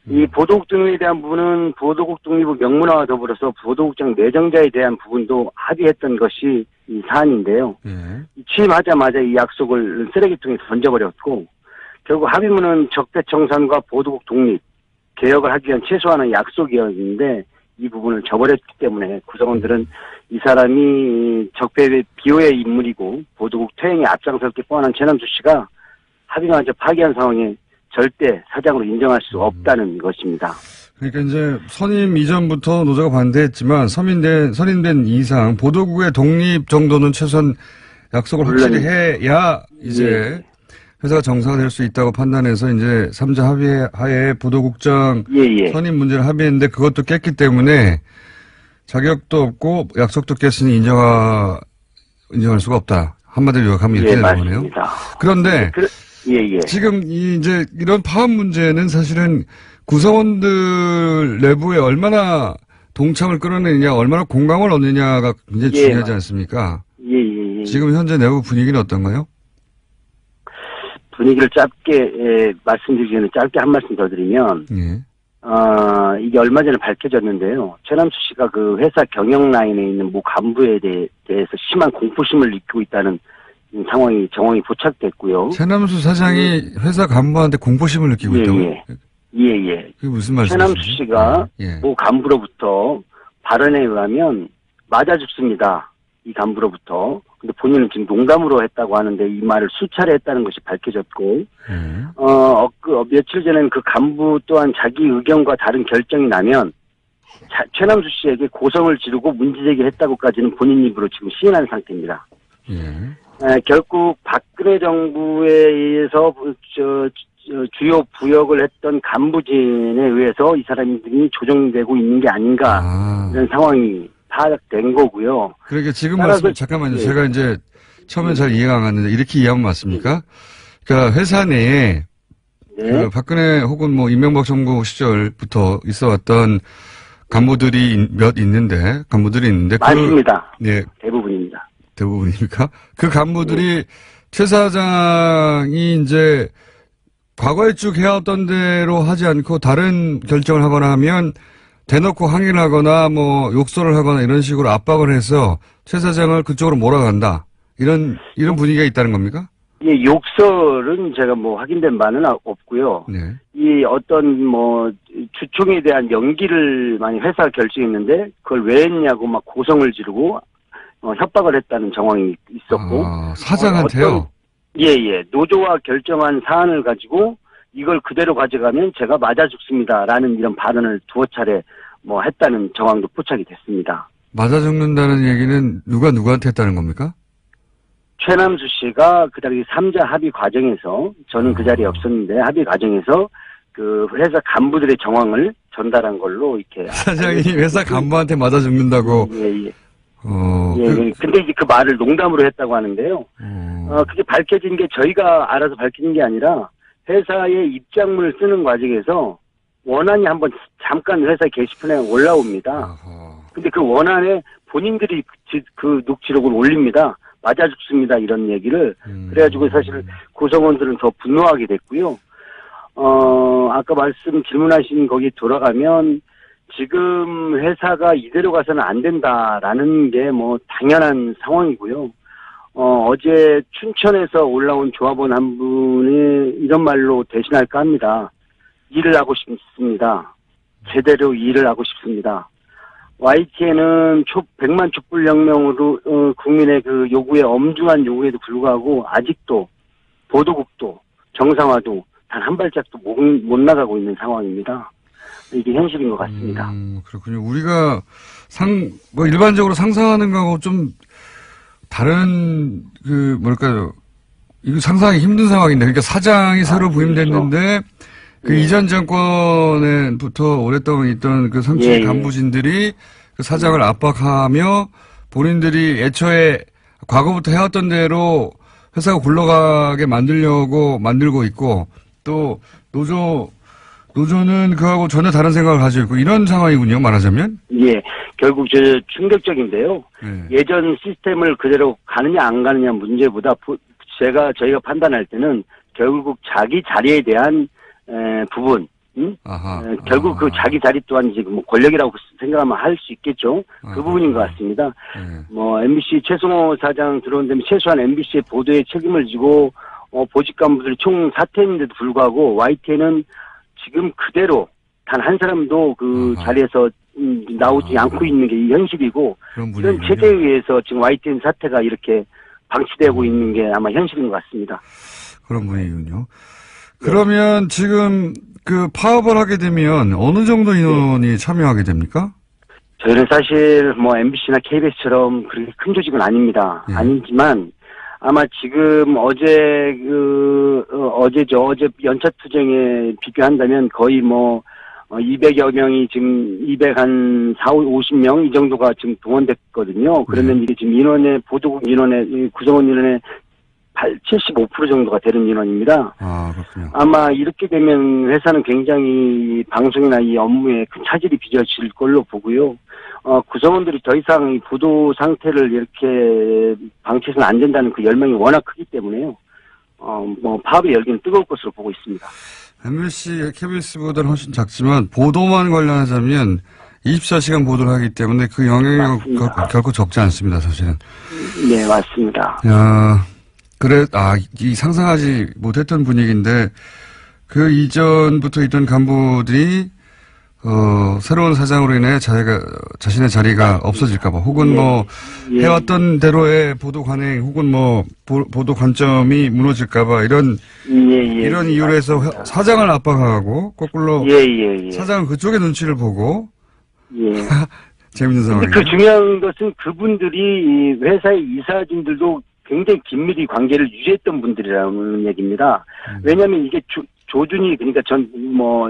이 보도국 독립에 대한 부분은 보도국 독립의 명문화와 더불어서 보도국장 내정자에 대한 부분도 합의했던 것이 이 사안인데요. 예. 취임하자마자 이 약속을 쓰레기통에 던져버렸고 결국 합의문은 적폐청산과 보도국 독립, 개혁을 하기 위한 최소한의 약속이었는데 이 부분을 저버렸기 때문에 구성원들은 이 사람이 적폐의 비호의 인물이고 보도국 퇴행에 앞장설 게 뻔한 최남수 씨가 합의마저 파기한 상황에 절대 사장으로 인정할 수 없다는 것입니다. 그러니까 이제 선임 이전부터 노조가 반대했지만 선임된 이상 보도국의 독립 정도는 최소한 약속을 확실히 해야 이제 회사가 정상화될 수 있다고 판단해서 이제 3자 합의하에 보도국장 선임 문제를 합의했는데 그것도 깼기 때문에 자격도 없고 약속도 깼으니 인정할 수가 없다. 한마디로 요약하면 이렇게 되는 거네요. 그런데 지금 이제 이런 파업 문제는 사실은 구성원들 내부에 얼마나 동참을 끌어내느냐, 얼마나 공감을 얻느냐가 굉장히 중요하지 않습니까? 지금 현재 내부 분위기는 어떤가요? 분위기를 짧게 말씀드리기 전에 짧게 한 말씀 더 드리면 이게 얼마 전에 밝혀졌는데요. 최남수 씨가 그 회사 경영 라인에 있는 모 간부에 대해서 심한 공포심을 느끼고 있다는 정황이 포착됐고요. 최남수 사장이 회사 간부한테 공포심을 느끼고 있다고요? 그게 무슨 말씀이세요? 최남수 씨가 모 간부로부터 발언에 의하면 맞아 죽습니다. 이 간부로부터. 근데 본인은 지금 농담으로 했다고 하는데 이 말을 수차례 했다는 것이 밝혀졌고, 며칠 전에는 그 간부 또한 자기 의견과 다른 결정이 나면 최남수 씨에게 고성을 지르고 문제제기했다고까지는 본인 입으로 지금 시인한 상태입니다. 결국 박근혜 정부에 의해서 주요 부역을 했던 간부진에 의해서 이 사람들이 조정되고 있는 게 아닌가 이런 상황이 파악된 거고요. 그러니까 지금 말씀 잠깐만요. 제가 이제 처음엔 잘 이해가 안 갔는데 이렇게 이해하면 맞습니까? 그러니까 회사 내에 네. 그 박근혜 혹은 뭐 이명박 정부 시절부터 있어왔던 간부들이 간부들이 있는데 맞습니다. 네. 대부분입니다. 대부분입니까? 그 간부들이 최 사장이 이제 과거에 쭉 해왔던 대로 하지 않고 다른 결정을 하거나 하면 대놓고 항의를 하거나 뭐 욕설을 하거나 이런 식으로 압박을 해서 최 사장을 그쪽으로 몰아간다. 이런 분위기가 있다는 겁니까? 예, 욕설은 제가 뭐 확인된 바는 없고요. 네. 이 어떤 뭐 주총에 대한 연기를 많이 회사가 결정했는데 그걸 왜 했냐고 막 고성을 지르고 협박을 했다는 정황이 있었고. 사장한테요? 예. 노조와 결정한 사안을 가지고 이걸 그대로 가져가면 제가 맞아 죽습니다라는 이런 발언을 두어 차례 뭐 했다는 정황도 포착이 됐습니다. 맞아 죽는다는 얘기는 누구한테 했다는 겁니까? 최남수 씨가 그 당시 3자 합의 과정에서 저는 그 자리에 없었는데 합의 과정에서 그 회사 간부들의 정황을 전달한 걸로 이렇게 사장이 회사 간부한테 맞아 죽는다고. 예. 근데 이제 그 말을 농담으로 했다고 하는데요. 그게 밝혀진 게 저희가 알아서 밝혀진 게 아니라 회사의 입장문을 쓰는 과정에서 원안이 한번 잠깐 회사 게시판에 올라옵니다. 근데 그 원안에 본인들이 그 녹취록을 올립니다. 맞아 죽습니다. 이런 얘기를. 그래가지고 사실 구성원들은 더 분노하게 됐고요. 아까 질문하신 거기 돌아가면 지금 회사가 이대로 가서는 안 된다라는 게 뭐 당연한 상황이고요. 어제 춘천에서 올라온 조합원 한 분이 이런 말로 대신할까 합니다. 일을 하고 싶습니다. 제대로 일을 하고 싶습니다. YTN은 100만 촛불혁명으로 국민의 그 요구에 엄중한 요구에도 불구하고 아직도 보도국도 정상화도 단 한 발짝도 못 나가고 있는 상황입니다. 이게 현실인 것 같습니다. 그렇군요. 우리가 일반적으로 상상하는 거하고 좀 다른 이거 상상하기 힘든 상황인데, 그러니까 사장이 새로 부임됐는데 그 이전 정권에부터 오랫동안 있던 그 상층 간부진들이 그 사장을 압박하며 본인들이 애초에 과거부터 해왔던 대로 회사가 굴러가게 만들고 있고 또 노조는 그하고 전혀 다른 생각을 가지고 있고 이런 상황이군요, 말하자면. 예. 결국 충격적인데요. 예전 시스템을 그대로 가느냐 안 가느냐 문제보다 저희가 판단할 때는 결국 자기 자리에 대한 부분, 결국 그 자기 자리 또한 지금 뭐 권력이라고 생각하면 할 수 있겠죠. 그 부분인 것 같습니다. 뭐 MBC 최승호 사장 들어온 데면 최소한 MBC의 보도에 책임을 지고 보직 간부들이 총 사퇴했는데도 불구하고 YTN은 지금 그대로 단 한 사람도 그 자리에서 나오지 않고 있는 게 현실이고 이런 체제에 의해서 지금 YTN 사태가 이렇게 방치되고 있는 게 아마 현실인 것 같습니다. 그런 분위기군요. 그러면 지금 그 파업을 하게 되면 어느 정도 인원이 참여하게 됩니까? 저희는 사실 뭐 MBC나 KBS처럼 그렇게 큰 조직은 아닙니다. 아니지만 아마 지금 어제 연차 투쟁에 비교한다면 거의 뭐 200여 명이 지금 50명 이 정도가 지금 동원됐거든요. 그러면 이게 지금 보도국 인원의 구성원 인원의 75% 정도가 되는 인원입니다. 그렇군요. 아마 이렇게 되면 회사는 굉장히 방송이나 이 업무에 큰 차질이 빚어질 걸로 보고요. 구성원들이 더 이상 이 보도 상태를 이렇게 방치해서는 안 된다는 그 열망이 워낙 크기 때문에요. 파업의 열기는 뜨거울 것으로 보고 있습니다. MBC, KBS보다는 훨씬 작지만 보도만 관련하자면 24시간 보도를 하기 때문에 그 영향이 결코 적지 않습니다, 사실은. 네, 맞습니다. 이 상상하지 못했던 분위기인데 그 이전부터 있던 간부들이 새로운 사장으로 인해 자신의 자리가 없어질까봐 혹은 해왔던 대로의 보도 관행 혹은 보도 관점이 무너질까봐 이런 이유로 해서 사장을 압박하고 거꾸로 사장은 그쪽의 눈치를 보고 재밌는 상황이에요. 그 중요한 것은 그분들이 회사의 이사진들도 굉장히 긴밀히 관계를 유지했던 분들이라는 얘기입니다. 왜냐하면 이게 조준희, 그러니까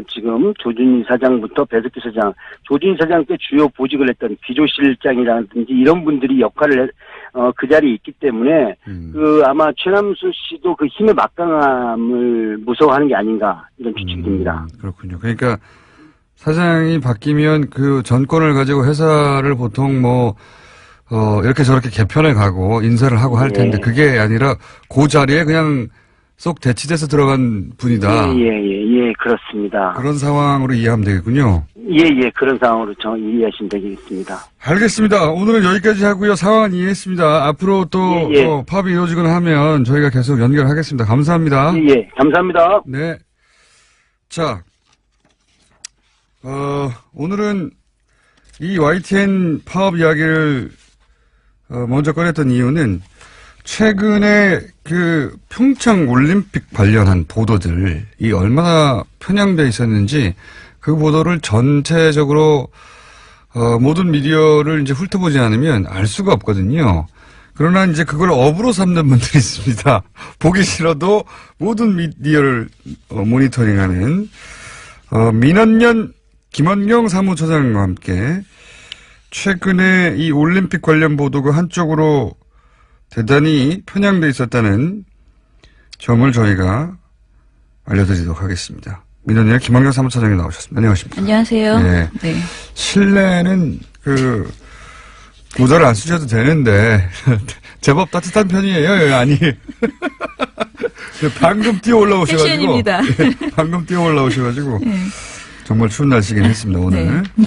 지금 조준희 사장부터 배석규 사장, 조준희 사장 때 주요 보직을 했던 비조실장이라든지 이런 분들이 역할을 그 자리에 있기 때문에 아마 최남수 씨도 그 힘의 막강함을 무서워하는 게 아닌가 이런 추측이 듭니다. 그렇군요. 그러니까 사장이 바뀌면 그 전권을 가지고 회사를 보통 이렇게 저렇게 개편해 가고 인사를 하고 할 텐데 그게 아니라 그 자리에 그냥 쏙 대치돼서 들어간 분이다. 예, 그렇습니다. 그런 상황으로 이해하면 되겠군요. 예, 그런 상황으로 이해하시면 되겠습니다. 알겠습니다. 오늘은 여기까지 하고요. 상황은 이해했습니다. 앞으로 또 파업이 이루어지거나 하면 저희가 계속 연결하겠습니다. 감사합니다. 예, 감사합니다. 네. 자, 오늘은 이 YTN 파업 이야기를 먼저 꺼냈던 이유는 최근에 그 평창 올림픽 관련한 보도들이 얼마나 편향돼 있었는지 그 보도를 전체적으로 모든 미디어를 이제 훑어보지 않으면 알 수가 없거든요. 그러나 이제 그걸 업으로 삼는 분들이 있습니다. 보기 싫어도 모든 미디어를 모니터링하는 민원연 김원경 사무처장과 함께 최근에 이 올림픽 관련 보도가 한쪽으로 대단히 편향돼 있었다는 점을 저희가 알려드리도록 하겠습니다. 민원연 김원경 사무처장이 나오셨습니다. 안녕하십니까? 안녕하세요. 네. 네. 실내는 모자를 안 쓰셔도 되는데 제법 따뜻한 편이에요. 아니 방금 뛰어 올라오셔가지고 패션입니다. 방금 뛰어 올라오셔가지고 정말 추운 날씨긴 했습니다. 오늘. 네.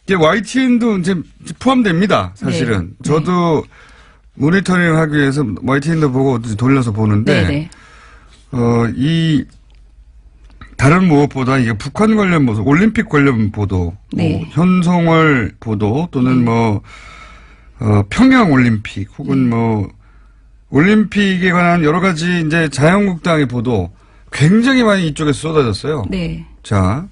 이게 YTN도 이제 포함됩니다. 사실은 저도 모니터링 하기 위해서 YTN도 보고 돌려서 보는데 이 다른 무엇보다 이게 북한 관련 보도, 올림픽 관련 보도, 현송월 보도 또는 평양 올림픽 혹은 올림픽에 관한 여러 가지 이제 자유한국당의 보도 굉장히 많이 이쪽에서 쏟아졌어요. 네. 자,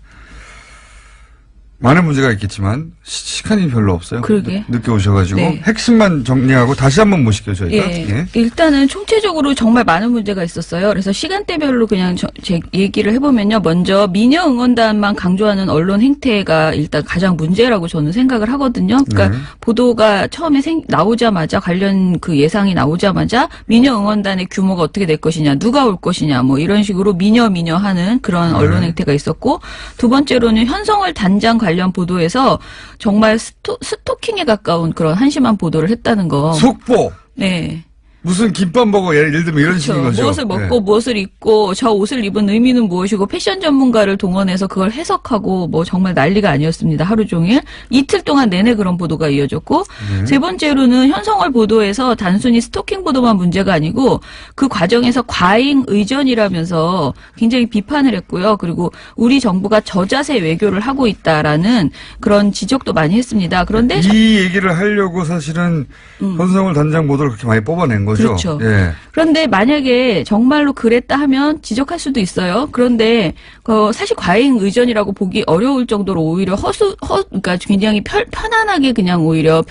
많은 문제가 있겠지만 시간이 별로 없어요. 그러게. 늦게 오셔가지고 핵심만 정리하고 다시 한번 모실게요 저희가. 일단은 총체적으로 정말 많은 문제가 있었어요. 그래서 시간대별로 그냥 제 얘기를 해보면요. 먼저 미녀 응원단만 강조하는 언론 행태가 일단 가장 문제라고 저는 생각을 하거든요. 그러니까 보도가 처음에 나오자마자 관련 그 예상이 나오자마자 미녀 응원단의 규모가 어떻게 될 것이냐, 누가 올 것이냐, 이런 식으로 미녀 하는 그런 언론 행태가 있었고, 두 번째로는 현성월 단장 관련 보도에서 정말 스토킹에 가까운 그런 한심한 보도를 했다는 거. 속보. 네. 무슨 김밥 먹어 예를 들면 이런 식인 거죠. 무엇을 먹고 무엇을 입고 저 옷을 입은 의미는 무엇이고 패션 전문가를 동원해서 그걸 해석하고 정말 난리가 아니었습니다. 하루 종일. 이틀 동안 내내 그런 보도가 이어졌고 세 번째로는 현성월 보도에서 단순히 스토킹 보도만 문제가 아니고 그 과정에서 과잉 의전이라면서 굉장히 비판을 했고요. 그리고 우리 정부가 저자세 외교를 하고 있다라는 그런 지적도 많이 했습니다. 그런데 이 얘기를 하려고 사실은 현성월 단장 보도를 그렇게 많이 뽑아낸 거죠. 그렇죠. 그런데 만약에 정말로 그랬다 하면 지적할 수도 있어요. 그런데 사실 과잉 의전이라고 보기 어려울 정도로 오히려 그러니까 굉장히 편안하게 그냥 오히려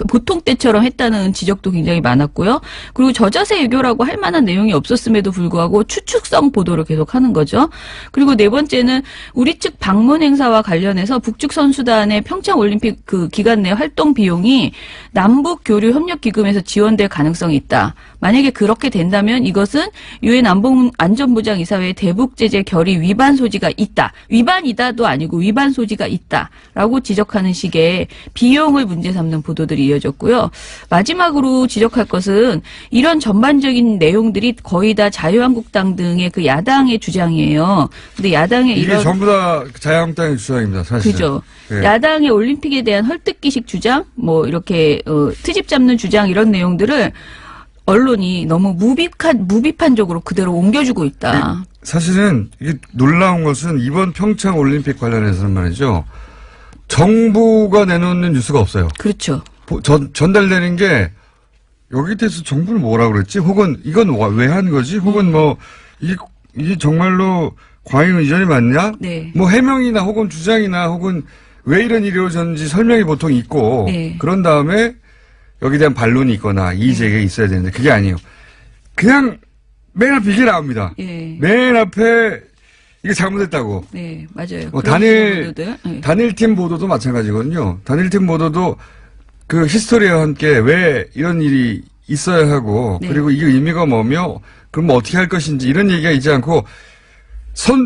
보통 때처럼 했다는 지적도 굉장히 많았고요. 그리고 저자세 외교라고 할 만한 내용이 없었음에도 불구하고 추측성 보도를 계속하는 거죠. 그리고 네 번째는 우리 측 방문 행사와 관련해서 북측 선수단의 평창 올림픽 그 기간 내 활동 비용이 남북 교류 협력 기금에서 지원될 가능성이 있다. 만약에 그렇게 된다면 이것은 유엔 안전보장 이사회 대북 제재 결의 위반 소지가 있다. 위반이다도 아니고 위반 소지가 있다라고 지적하는 식의 비용을 문제 삼는 보도들이 이어졌고요. 마지막으로 지적할 것은 이런 전반적인 내용들이 거의 다 자유한국당 등의 그 야당의 주장이에요. 근데 야당의 이게 전부 다 자유한국당의 주장입니다. 사실은. 그죠. 야당의 올림픽에 대한 헐뜯기식 주장, 이렇게 트집 잡는 주장 이런 내용들을 언론이 너무 무비판적으로 그대로 옮겨주고 있다. 사실은 이게 놀라운 것은 이번 평창 올림픽 관련해서는 말이죠. 정부가 내놓는 뉴스가 없어요. 그렇죠. 전달되는 게 여기 대해서 정부는 뭐라고 그랬지? 혹은 이건 왜 한 거지? 혹은 이게 정말로 과잉 의전이 맞냐? 네. 해명이나 혹은 주장이나 혹은 왜 이런 일이 이루어졌는지 설명이 보통 있고 그런 다음에 여기에 대한 반론이 있거나 이의제기가 있어야 되는데 그게 아니에요. 그냥 맨 앞에 이게 나옵니다. 맨 앞에 이게 잘못했다고. 네, 맞아요. 단일팀 보도도 마찬가지거든요. 단일팀 보도도 그 히스토리와 함께 왜 이런 일이 있어야 하고 네. 그리고 이게 의미가 뭐며 그럼 뭐 어떻게 할 것인지 이런 얘기가 있지 않고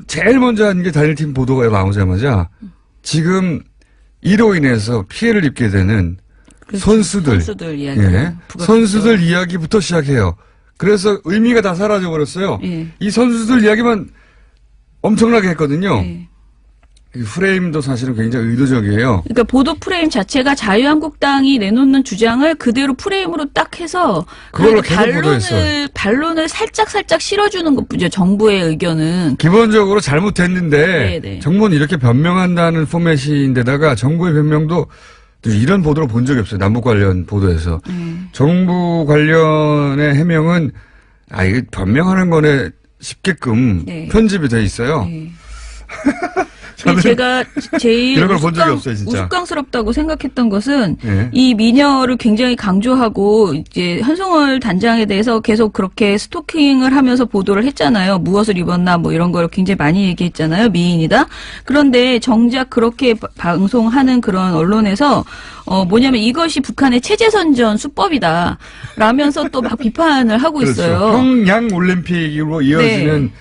제일 먼저 한 게 단일팀 보도가 나오자마자 지금 이로 인해서 피해를 입게 되는 그렇죠. 선수들 이야기. 예. 선수들 이야기부터 시작해요. 그래서 의미가 다 사라져 버렸어요. 예. 이 선수들 이야기만 엄청나게 했거든요. 예. 이 프레임도 사실은 굉장히 의도적이에요. 그러니까 보도 프레임 자체가 자유한국당이 내놓는 주장을 그대로 프레임으로 딱 해서 그걸로 그래도 계속 보도했어요. 반론을 살짝 실어주는 것뿐이죠. 정부의 의견은. 기본적으로 잘못했는데 네네. 정부는 이렇게 변명한다는 포맷인데다가 정부의 변명도 이런 보도를 본 적이 없어요. 남북 관련 보도에서. 정부 관련의 해명은 이게 변명하는 거네 싶게끔 네. 편집이 돼 있어요. 네. 제가 제일 이런 걸 본 적이 없어요, 진짜. 우스꽝스럽다고 생각했던 것은 네. 이 미녀를 굉장히 강조하고 이제 현송월 단장에 대해서 계속 그렇게 스토킹을 하면서 보도를 했잖아요. 무엇을 입었나 뭐 이런 걸 굉장히 많이 얘기했잖아요. 미인이다. 그런데 정작 그렇게 방송하는 그런 언론에서 뭐냐면 이것이 북한의 체제선전 수법이다. 라면서 또 막 비판을 하고 그렇죠. 있어요. 평양 올림픽으로 이어지는 네.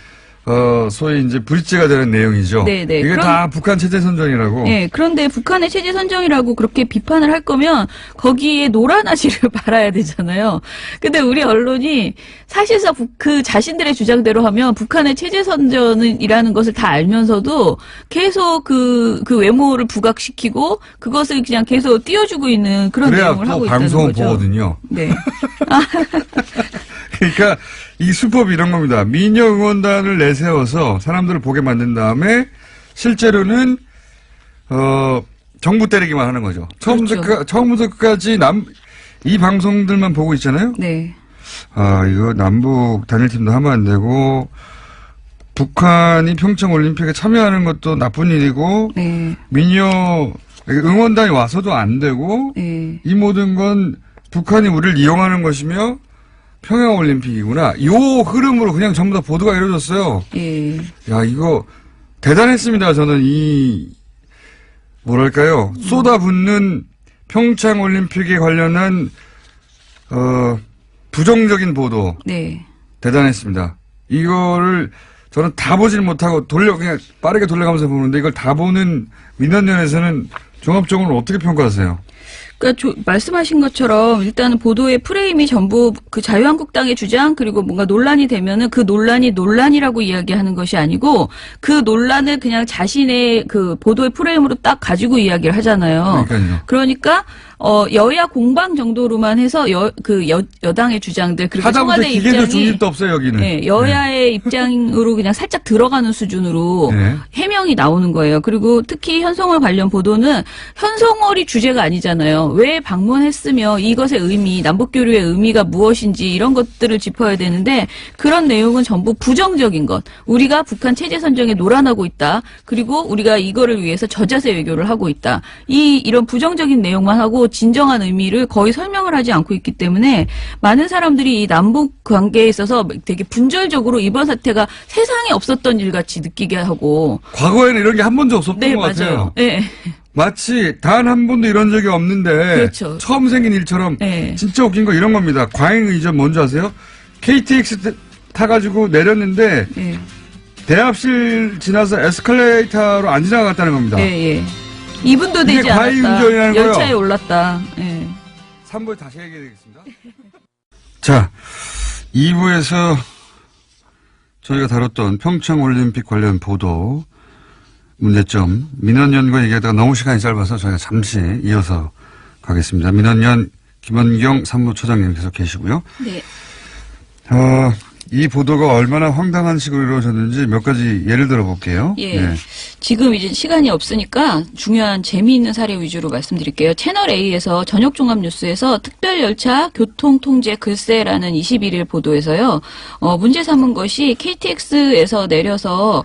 소위 이제 브릿지가 되는 내용이죠. 네네. 이게 다 북한 체제 선전이라고. 네, 그런데 북한의 체제 선정이라고 그렇게 비판을 할 거면 거기에 노란 아지를 발아야 되잖아요. 근데 우리 언론이 사실상 그 자신들의 주장대로 하면 북한의 체제 선전이라는 것을 다 알면서도 계속 그 외모를 부각시키고 그것을 그냥 계속 띄워주고 있는 그런 그래야 내용을 또 하고 있다는 방송을 거죠. 보거든요. 네. 그러니까 이 수법이 이런 겁니다. 미녀 응원단을 내세워서 사람들을 보게 만든 다음에 실제로는 정부 때리기만 하는 거죠. 그렇죠. 처음부터 끝까지 이 방송들만 보고 있잖아요. 네. 이거 남북 단일팀도 하면 안 되고 북한이 평창 올림픽에 참여하는 것도 나쁜 일이고 네. 미녀 응원단이 와서도 안 되고 네. 이 모든 건 북한이 우리를 이용하는 것이며 평양올림픽이구나. 요 흐름으로 그냥 전부 다 보도가 이루어졌어요. 예. 야, 이거 대단했습니다. 저는 뭐랄까요. 쏟아붓는 평창올림픽에 관련한, 부정적인 보도. 네. 대단했습니다. 이거를 저는 다 보질 못하고 그냥 빠르게 돌려가면서 보는데 이걸 다 보는 민원연에서는 종합적으로 어떻게 평가하세요? 그러니까 말씀하신 것처럼 일단은 보도의 프레임이 전부 그 자유한국당의 주장 그리고 뭔가 논란이 되면은 그 논란이 논란이라고 이야기하는 것이 아니고 그 논란을 그냥 자신의 그 보도의 프레임으로 딱 가지고 이야기를 하잖아요. 그러니까요. 그러니까 여야 공방 정도로만 해서 여당의 주장들 그리고 하다못해 청와대 기계도 입장이 중립도 없어요 여기는. 네, 여야의 입장으로 그냥 살짝 들어가는 수준으로 네. 해명이 나오는 거예요. 그리고 특히 현송월 관련 보도는 현송월이 주제가 아니잖아요. 왜 방문했으며 이것의 의미, 남북교류의 의미가 무엇인지 이런 것들을 짚어야 되는데 그런 내용은 전부 부정적인 것. 우리가 북한 체제 선정에 노란하고 있다. 그리고 우리가 이거를 위해서 저자세 외교를 하고 있다. 이런 부정적인 내용만 하고 진정한 의미를 거의 설명을 하지 않고 있기 때문에 많은 사람들이 이 남북 관계에 있어서 되게 분절적으로 이번 사태가 세상에 없었던 일 같이 느끼게 하고. 과거에는 이런 게 한 번도 없었던 네, 것 같아요. 맞아요. 네. 마치 단 한 번도 이런 적이 없는데 그렇죠. 처음 생긴 일처럼 네. 진짜 웃긴 거 이런 겁니다. 과잉 의전 뭔지 아세요? KTX 타가지고 내렸는데 네. 대합실 지나서 에스컬레이터로 안 지나갔다는 겁니다. 예, 예. 2분도 이게 되지 과잉 않았다. 운전이라는 거예요. 열차에 올랐다. 예. 3부에 다시 얘기하겠습니다. 자, 2부에서 저희가 다뤘던 평창올림픽 관련 보도 문제점 민원연과 얘기하다가 너무 시간이 짧아서 저희가 잠시 이어서 가겠습니다. 민원연 김원경 사무처장님 계속 계시고요. 네. 이 보도가 얼마나 황당한 식으로 이루어졌는지 몇 가지 예를 들어볼게요. 예. 네. 지금 이제 시간이 없으니까 중요한 재미있는 사례 위주로 말씀드릴게요. 채널A에서 저녁종합뉴스에서 특별열차 교통통제 글쎄라는 21일 보도에서요. 문제 삼은 것이 KTX에서 내려서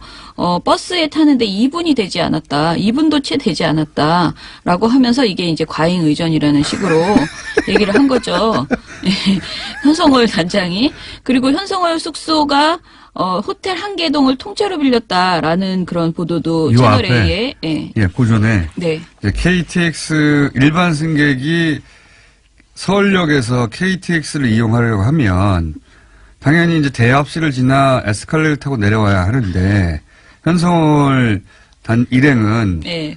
버스에 타는데 2분이 되지 않았다. 2분도 채 되지 않았다. 라고 하면서 이게 이제 과잉 의전이라는 식으로 얘기를 한 거죠. 현송월 단장이. 그리고 현송월 숙소가 호텔 한계동을 통째로 빌렸다라는 그런 보도도 채널A에. 예, 고전에. 네. KTX 일반 승객이 서울역에서 KTX를 이용하려고 하면 당연히 이제 대합실을 지나 에스컬레이터 타고 내려와야 하는데 현성월 일행은 네.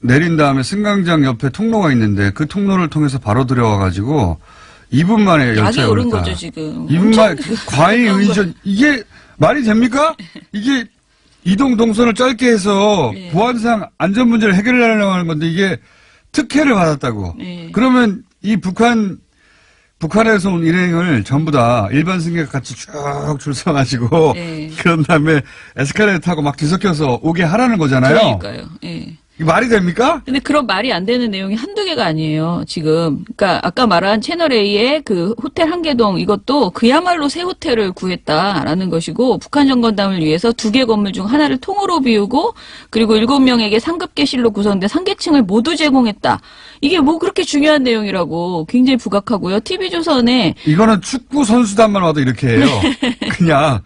내린 다음에 승강장 옆에 통로가 있는데 그 통로를 통해서 바로 들어와가지고 2분 만에 약이 열차에 오른 올랐다. 거죠 지금. 2분 만에 과잉 의전 이게 말이 됩니까? 이게 이동 동선을 짧게 해서 네. 보안상 안전 문제를 해결하려고 하는 건데 이게 특혜를 받았다고. 네. 그러면 이 북한에서 온 일행을 전부 다 일반 승객 같이 쭉 줄 서가지고 네. 그런 다음에 에스컬레이터 타고 막 뒤섞여서 오게 하라는 거잖아요. 그러니까요. 예. 이게 말이 됩니까? 근데 그런 말이 안 되는 내용이 한두 개가 아니에요, 지금. 그러니까 아까 말한 채널A의 그 호텔 한계동 이것도 그야말로 새 호텔을 구했다라는 것이고 북한 정권담을 위해서 2개 건물 중 하나를 통으로 비우고 그리고 7명에게 상급 계실로 구성된 상계층을 모두 제공했다. 이게 뭐 그렇게 중요한 내용이라고 굉장히 부각하고요. TV조선에 이거는 축구 선수단만 와도 이렇게 해요. 그냥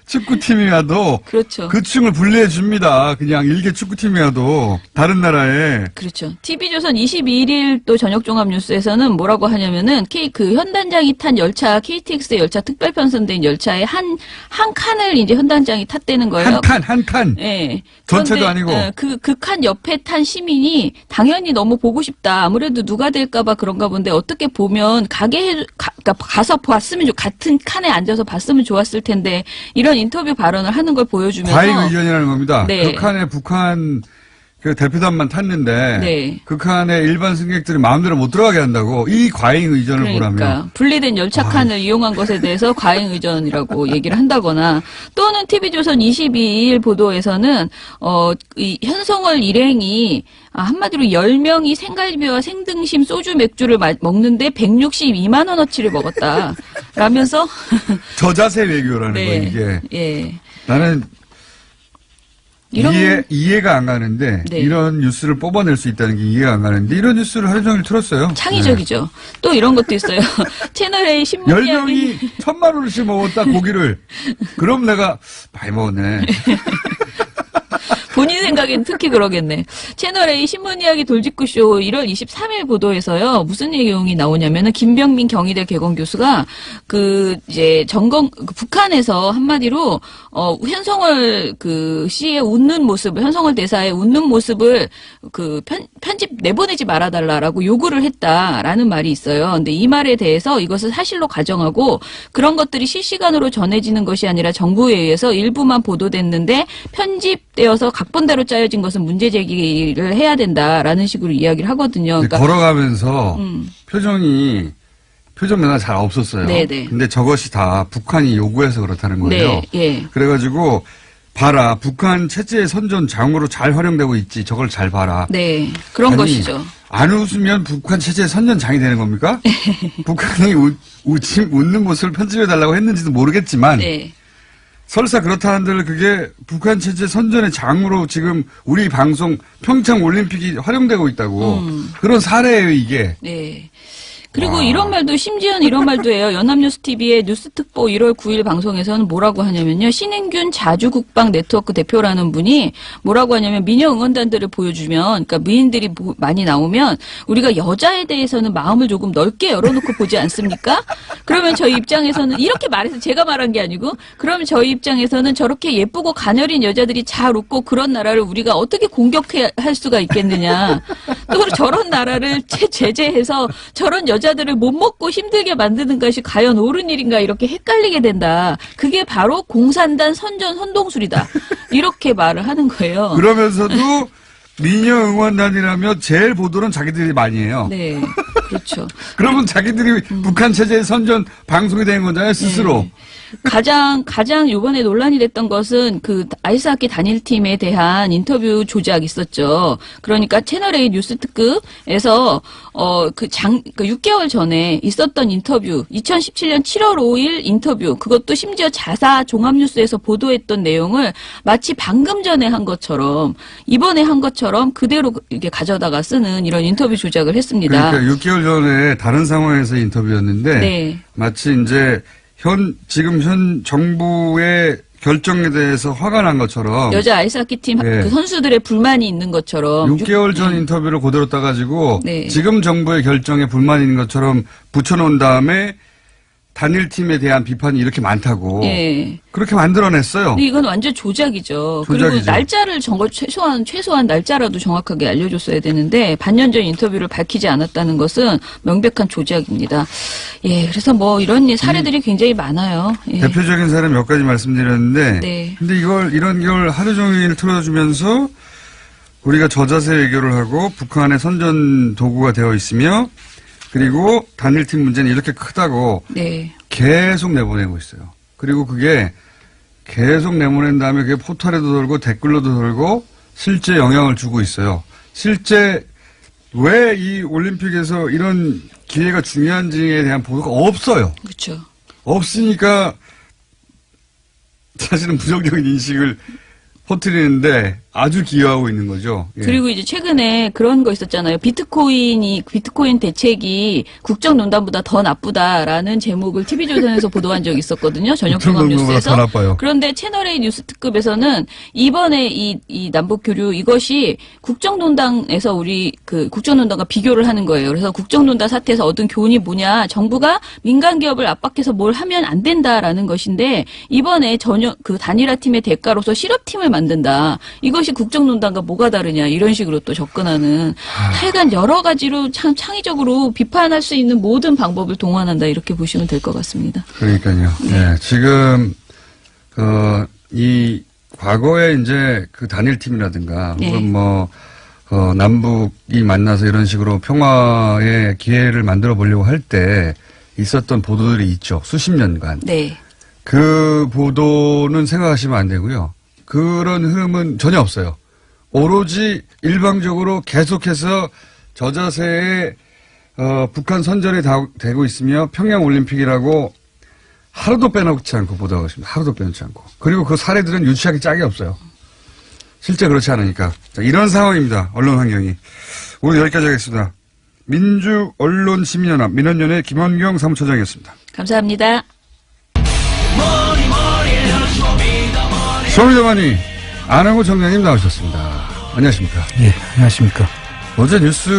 축구팀이 와도 그렇죠. 그 층을 분리해 줍니다. 그냥 일개 축구팀이 와도 다른 나라에. 그렇죠. TV조선 22일 또 저녁 종합 뉴스에서는 뭐라고 하냐면은 그 현단장이 탄 열차 KTX 열차 특별 편성된 열차의 한 칸을 이제 현단장이 탔다는 거예요. 한 칸. 예. 전체도 아니고. 그 칸 옆에 탄 시민이 당연히 너무 보고 싶다. 아무래도 누가 될까봐 그런가 본데 어떻게 보면 그러니까 가서 봤으면 같은 칸에 앉아서 봤으면 좋았을 텐데 이런 인터뷰 발언을 하는 걸 보여주면서 과잉 의전이라는 겁니다. 네. 그 칸에 북한 그 대표단만 탔는데 네. 그 칸에 일반 승객들이 마음대로 못 들어가게 한다고 이 과잉 의전을 그러니까 보라며. 분리된 열차 칸을 이용한 것에 대해서 과잉 의전이라고 얘기를 한다거나 또는 TV조선 22일 보도에서는 이 현성월 일행이 한마디로 10명이 생갈비와 생등심 소주 맥주를 먹는데 162만 원어치를 먹었다. 라면서 저자세 외교라는 네. 거 이게. 예. 나는 이런 이해가 안 가는데 네. 이런 뉴스를 뽑아낼 수 있다는 게 이해가 안 가는데 이런 뉴스를 하루 종일 틀었어요. 창의적이죠. 또 이런 것도 있어요. 채널A 신문 이야기 10명이 1,000만 원씩 먹었다 고기를. 그럼 내가 많이 먹었네. 본인 생각엔 특히 그러겠네. 채널A 신문 이야기 돌직구쇼 1월 23일 보도에서요. 무슨 내용이 나오냐면은 김병민 경희대 개공 교수가 이제 북한에서 한마디로 현성월 씨의 웃는 모습을 현성월 대사의 웃는 모습을 편집 내보내지 말아달라라고 요구를 했다라는 말이 있어요. 근데 이 말에 대해서 이것을 사실로 가정하고 그런 것들이 실시간으로 전해지는 것이 아니라 정부에 의해서 일부만 보도됐는데 편집되어서 각본대로 짜여진 것은 문제 제기를 해야 된다라는 식으로 이야기를 하거든요. 그러니까 걸어가면서 표정 변화 잘 없었어요. 네네. 근데 저것이 다 북한이 요구해서 그렇다는 거예요. 네, 예. 그래가지고 봐라 북한 체제의 선전 장으로 잘 활용되고 있지. 저걸 잘 봐라. 네, 그런 아니, 것이죠. 안 웃으면 북한 체제의 선전장이 되는 겁니까? 북한이 웃는 모습을 편집해달라고 했는지도 모르겠지만 네. 설사 그렇다 한들 그게 북한 체제 선전의 장으로 지금 우리 방송 평창 올림픽이 활용되고 있다고 그런 사례예요 이게. 네. 그리고 이런 말도 심지어는 이런 말도 해요. 연합뉴스TV의 뉴스특보 1월 9일 방송에서는 뭐라고 하냐면요. 신인균 자주국방 네트워크 대표라는 분이 뭐라고 하냐면 미녀 응원단들을 보여주면 그러니까 미인들이 많이 나오면 우리가 여자에 대해서는 마음을 조금 넓게 열어놓고 보지 않습니까? 그러면 저희 입장에서는 이렇게 말해서 제가 말한 게 아니고 그러면 저희 입장에서는 저렇게 예쁘고 가녀린 여자들이 잘 웃고 그런 나라를 우리가 어떻게 공격할 수가 있겠느냐. 또 저런 나라를 제재해서 저런 여자들을 못 먹고 힘들게 만드는 것이 과연 옳은 일인가 이렇게 헷갈리게 된다. 그게 바로 공산당 선전 선동술이다. 이렇게 말을 하는 거예요. 그러면서도 미녀 응원단이라며 제일 보도는 자기들이 많이 해요. 네, 그렇죠. 그러면 자기들이 북한 체제의 선전 방송이 된 거잖아요, 스스로. 네. 가장 이번에 논란이 됐던 것은 그 아이스하키 단일팀에 대한 인터뷰 조작 있었죠. 그러니까 채널A 뉴스 특급에서 6개월 전에 있었던 인터뷰, 2017년 7월 5일 인터뷰, 그것도 심지어 자사 종합뉴스에서 보도했던 내용을 마치 방금 전에 한 것처럼 이번에 한 것처럼 그대로 이렇게 가져다가 쓰는 이런 인터뷰 조작을 했습니다. 그러니까 6개월 전에 다른 상황에서 인터뷰였는데 네. 마치 이제 지금 현 정부의 결정에 대해서 화가 난 것처럼 여자 아이스하키팀 예. 그 선수들의 불만이 있는 것처럼 6개월 전 인터뷰를 그대로 따가지고 네. 지금 정부의 결정에 불만이 있는 것처럼 붙여놓은 다음에 단일팀에 대한 비판이 이렇게 많다고 예. 그렇게 만들어냈어요. 근데 이건 완전 조작이죠. 그리고 조작이죠. 날짜를 최소한 날짜라도 정확하게 알려줬어야 되는데 반년 전 인터뷰를 밝히지 않았다는 것은 명백한 조작입니다. 예, 그래서 뭐 이런 사례들이 굉장히 많아요. 예. 대표적인 사례 몇 가지 말씀드렸는데 네. 근데 이런 걸 하루 종일 틀어주면서 우리가 저자세 외교를 하고 북한의 선전 도구가 되어 있으며 그리고 단일팀 문제는 이렇게 크다고 네. 계속 내보내고 있어요. 그리고 그게 계속 내보낸 다음에 그게 포털에도 돌고 댓글로도 돌고 실제 영향을 주고 있어요. 실제 왜 이 올림픽에서 이런 기회가 중요한지에 대한 보도가 없어요. 그렇죠. 없으니까 사실은 부정적인 인식을 퍼뜨리는데 아주 기여하고 있는 거죠. 예. 그리고 이제 최근에 그런 거 있었잖아요. 비트코인 대책이 국정농단보다 더 나쁘다라는 제목을 TV조선에서 보도한 적이 있었거든요. 저녁 종합 뉴스에서. 더 나빠요. 그런데 채널A 뉴스 특급에서는 이번에 이 남북 교류 이것이 국정농단에서 우리 그 국정농단과 비교를 하는 거예요. 그래서 국정농단 사태에서 얻은 교훈이 뭐냐? 정부가 민간 기업을 압박해서 뭘 하면 안 된다라는 것인데 이번에 전혀 그 단일화 팀의 대가로서 실업팀을 만든다. 이것이 국정농단과 뭐가 다르냐 이런 식으로 또 접근하는 하여간 여러 가지로 참 창의적으로 비판할 수 있는 모든 방법을 동원한다 이렇게 보시면 될 것 같습니다. 그러니까요. 네. 지금 이 과거에 이제 그 단일팀이라든가 네. 혹은 뭐 남북이 만나서 이런 식으로 평화의 기회를 만들어 보려고 할 때 있었던 보도들이 있죠. 수십 년간. 네. 그 보도는 생각하시면 안 되고요. 그런 흐름은 전혀 없어요. 오로지 일방적으로 계속해서 저자세에 북한 선전이 되고 있으며 평양올림픽이라고 하루도 빼놓지 않고 보도하고 있습니다. 하루도 빼놓지 않고. 그리고 그 사례들은 유치하기 짝이 없어요. 실제 그렇지 않으니까. 자, 이런 상황입니다. 언론 환경이. 오늘 여기까지 하겠습니다. 민주언론시민연합 민원연의 김원경 사무처장이었습니다. 감사합니다. 서울대만이 안하고 청장님 나오셨습니다. 안녕하십니까? 예, 안녕하십니까? 어제 뉴스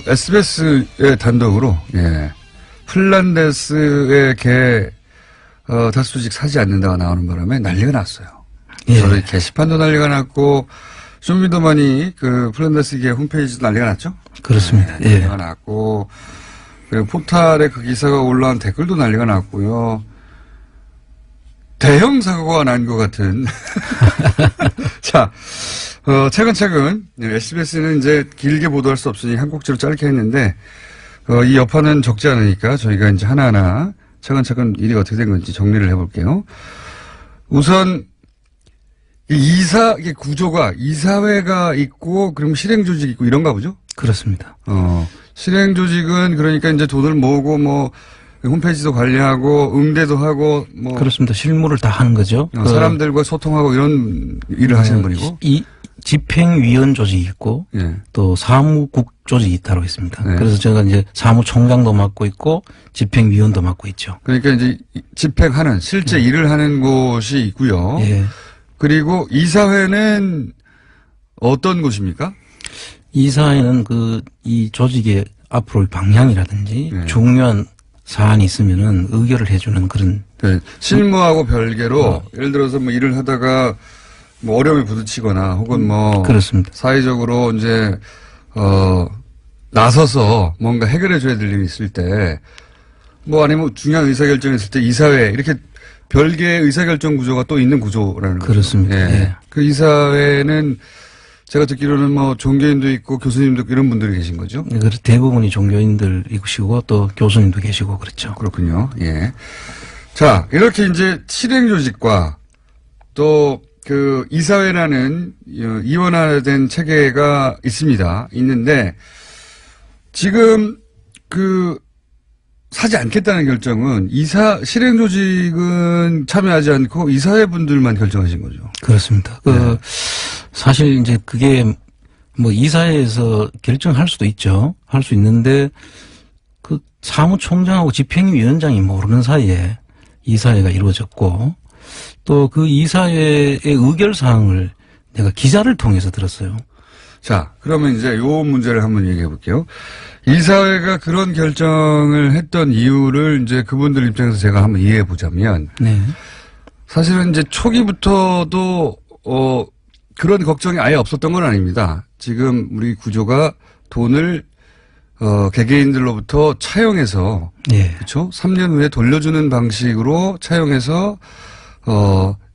SBS의 단독으로 핀란데스의 개 다수직 사지 않는다가 나오는 바람에 난리가 났어요. 예. 저희 게시판도 난리가 났고 쇼미더머니 그 핀란데스계 홈페이지도 난리가 났죠? 그렇습니다. 네, 예. 난리가 났고 그리고 포탈에 그 기사가 올라온 댓글도 난리가 났고요. 대형 사고가 난 것 같은. 자, 차근차근, SBS는 이제 길게 보도할 수 없으니 한 곡지로 짧게 했는데, 이 여파는 적지 않으니까 저희가 이제 하나하나 차근차근 일이 어떻게 된 건지 정리를 해볼게요. 우선, 이게 구조가 이사회가 있고, 그럼 실행조직이 있고 이런가 보죠? 그렇습니다. 실행조직은 그러니까 이제 돈을 모으고 뭐, 홈페이지도 관리하고 응대도 하고 뭐 그렇습니다. 실무를 다 하는 거죠. 사람들과 소통하고 이런 일을 하시는 분이고 이 집행위원 조직이 있고 예. 또 사무국 조직이 따로 있습니다. 네. 그래서 제가 이제 사무총장도 맡고 있고 집행위원도 맡고 있죠. 그러니까 이제 집행하는 실제 일을 하는 곳이 있고요. 예. 그리고 이사회는 어떤 곳입니까? 이사회는 이 조직의 앞으로의 방향이라든지 네. 중요한 사안이 있으면은 의결을 해주는 그런. 네. 실무하고 별개로 예를 들어서 뭐 일을 하다가 뭐 어려움에 부딪히거나 혹은 뭐 그렇습니다. 사회적으로 이제 나서서 뭔가 해결해 줘야 될 일이 있을 때 뭐 아니면 중요한 의사결정이 있을 때 이사회 이렇게 별개의 의사결정 구조가 또 있는 구조라는 거죠. 그렇습니다. 예. 예. 그 이사회는 제가 듣기로는 뭐 종교인도 있고 교수님도 있고 이런 분들이 계신 거죠? 대부분이 종교인들이시고 또 교수님도 계시고 그렇죠. 그렇군요. 예. 자, 이렇게 이제 실행조직과 또 그 이사회라는 이원화된 체계가 있는데 지금 사지 않겠다는 결정은 실행조직은 참여하지 않고 이사회 분들만 결정하신 거죠. 그렇습니다. 네. 사실 이제 그게 뭐 이사회에서 결정할 수도 있죠. 할 수 있는데 사무총장하고 집행위원장이 모르는 사이에 이사회가 이루어졌고 또 그 이사회의 의결사항을 내가 기자를 통해서 들었어요. 자, 그러면 이제 요 문제를 한번 얘기해 볼게요. 이사회가 그런 결정을 했던 이유를 이제 그분들 입장에서 제가 한번 이해해 보자면, 네. 사실은 이제 초기부터도, 그런 걱정이 아예 없었던 건 아닙니다. 지금 우리 구조가 돈을, 개개인들로부터 차용해서, 예. 그렇죠? 3년 후에 돌려주는 방식으로 차용해서,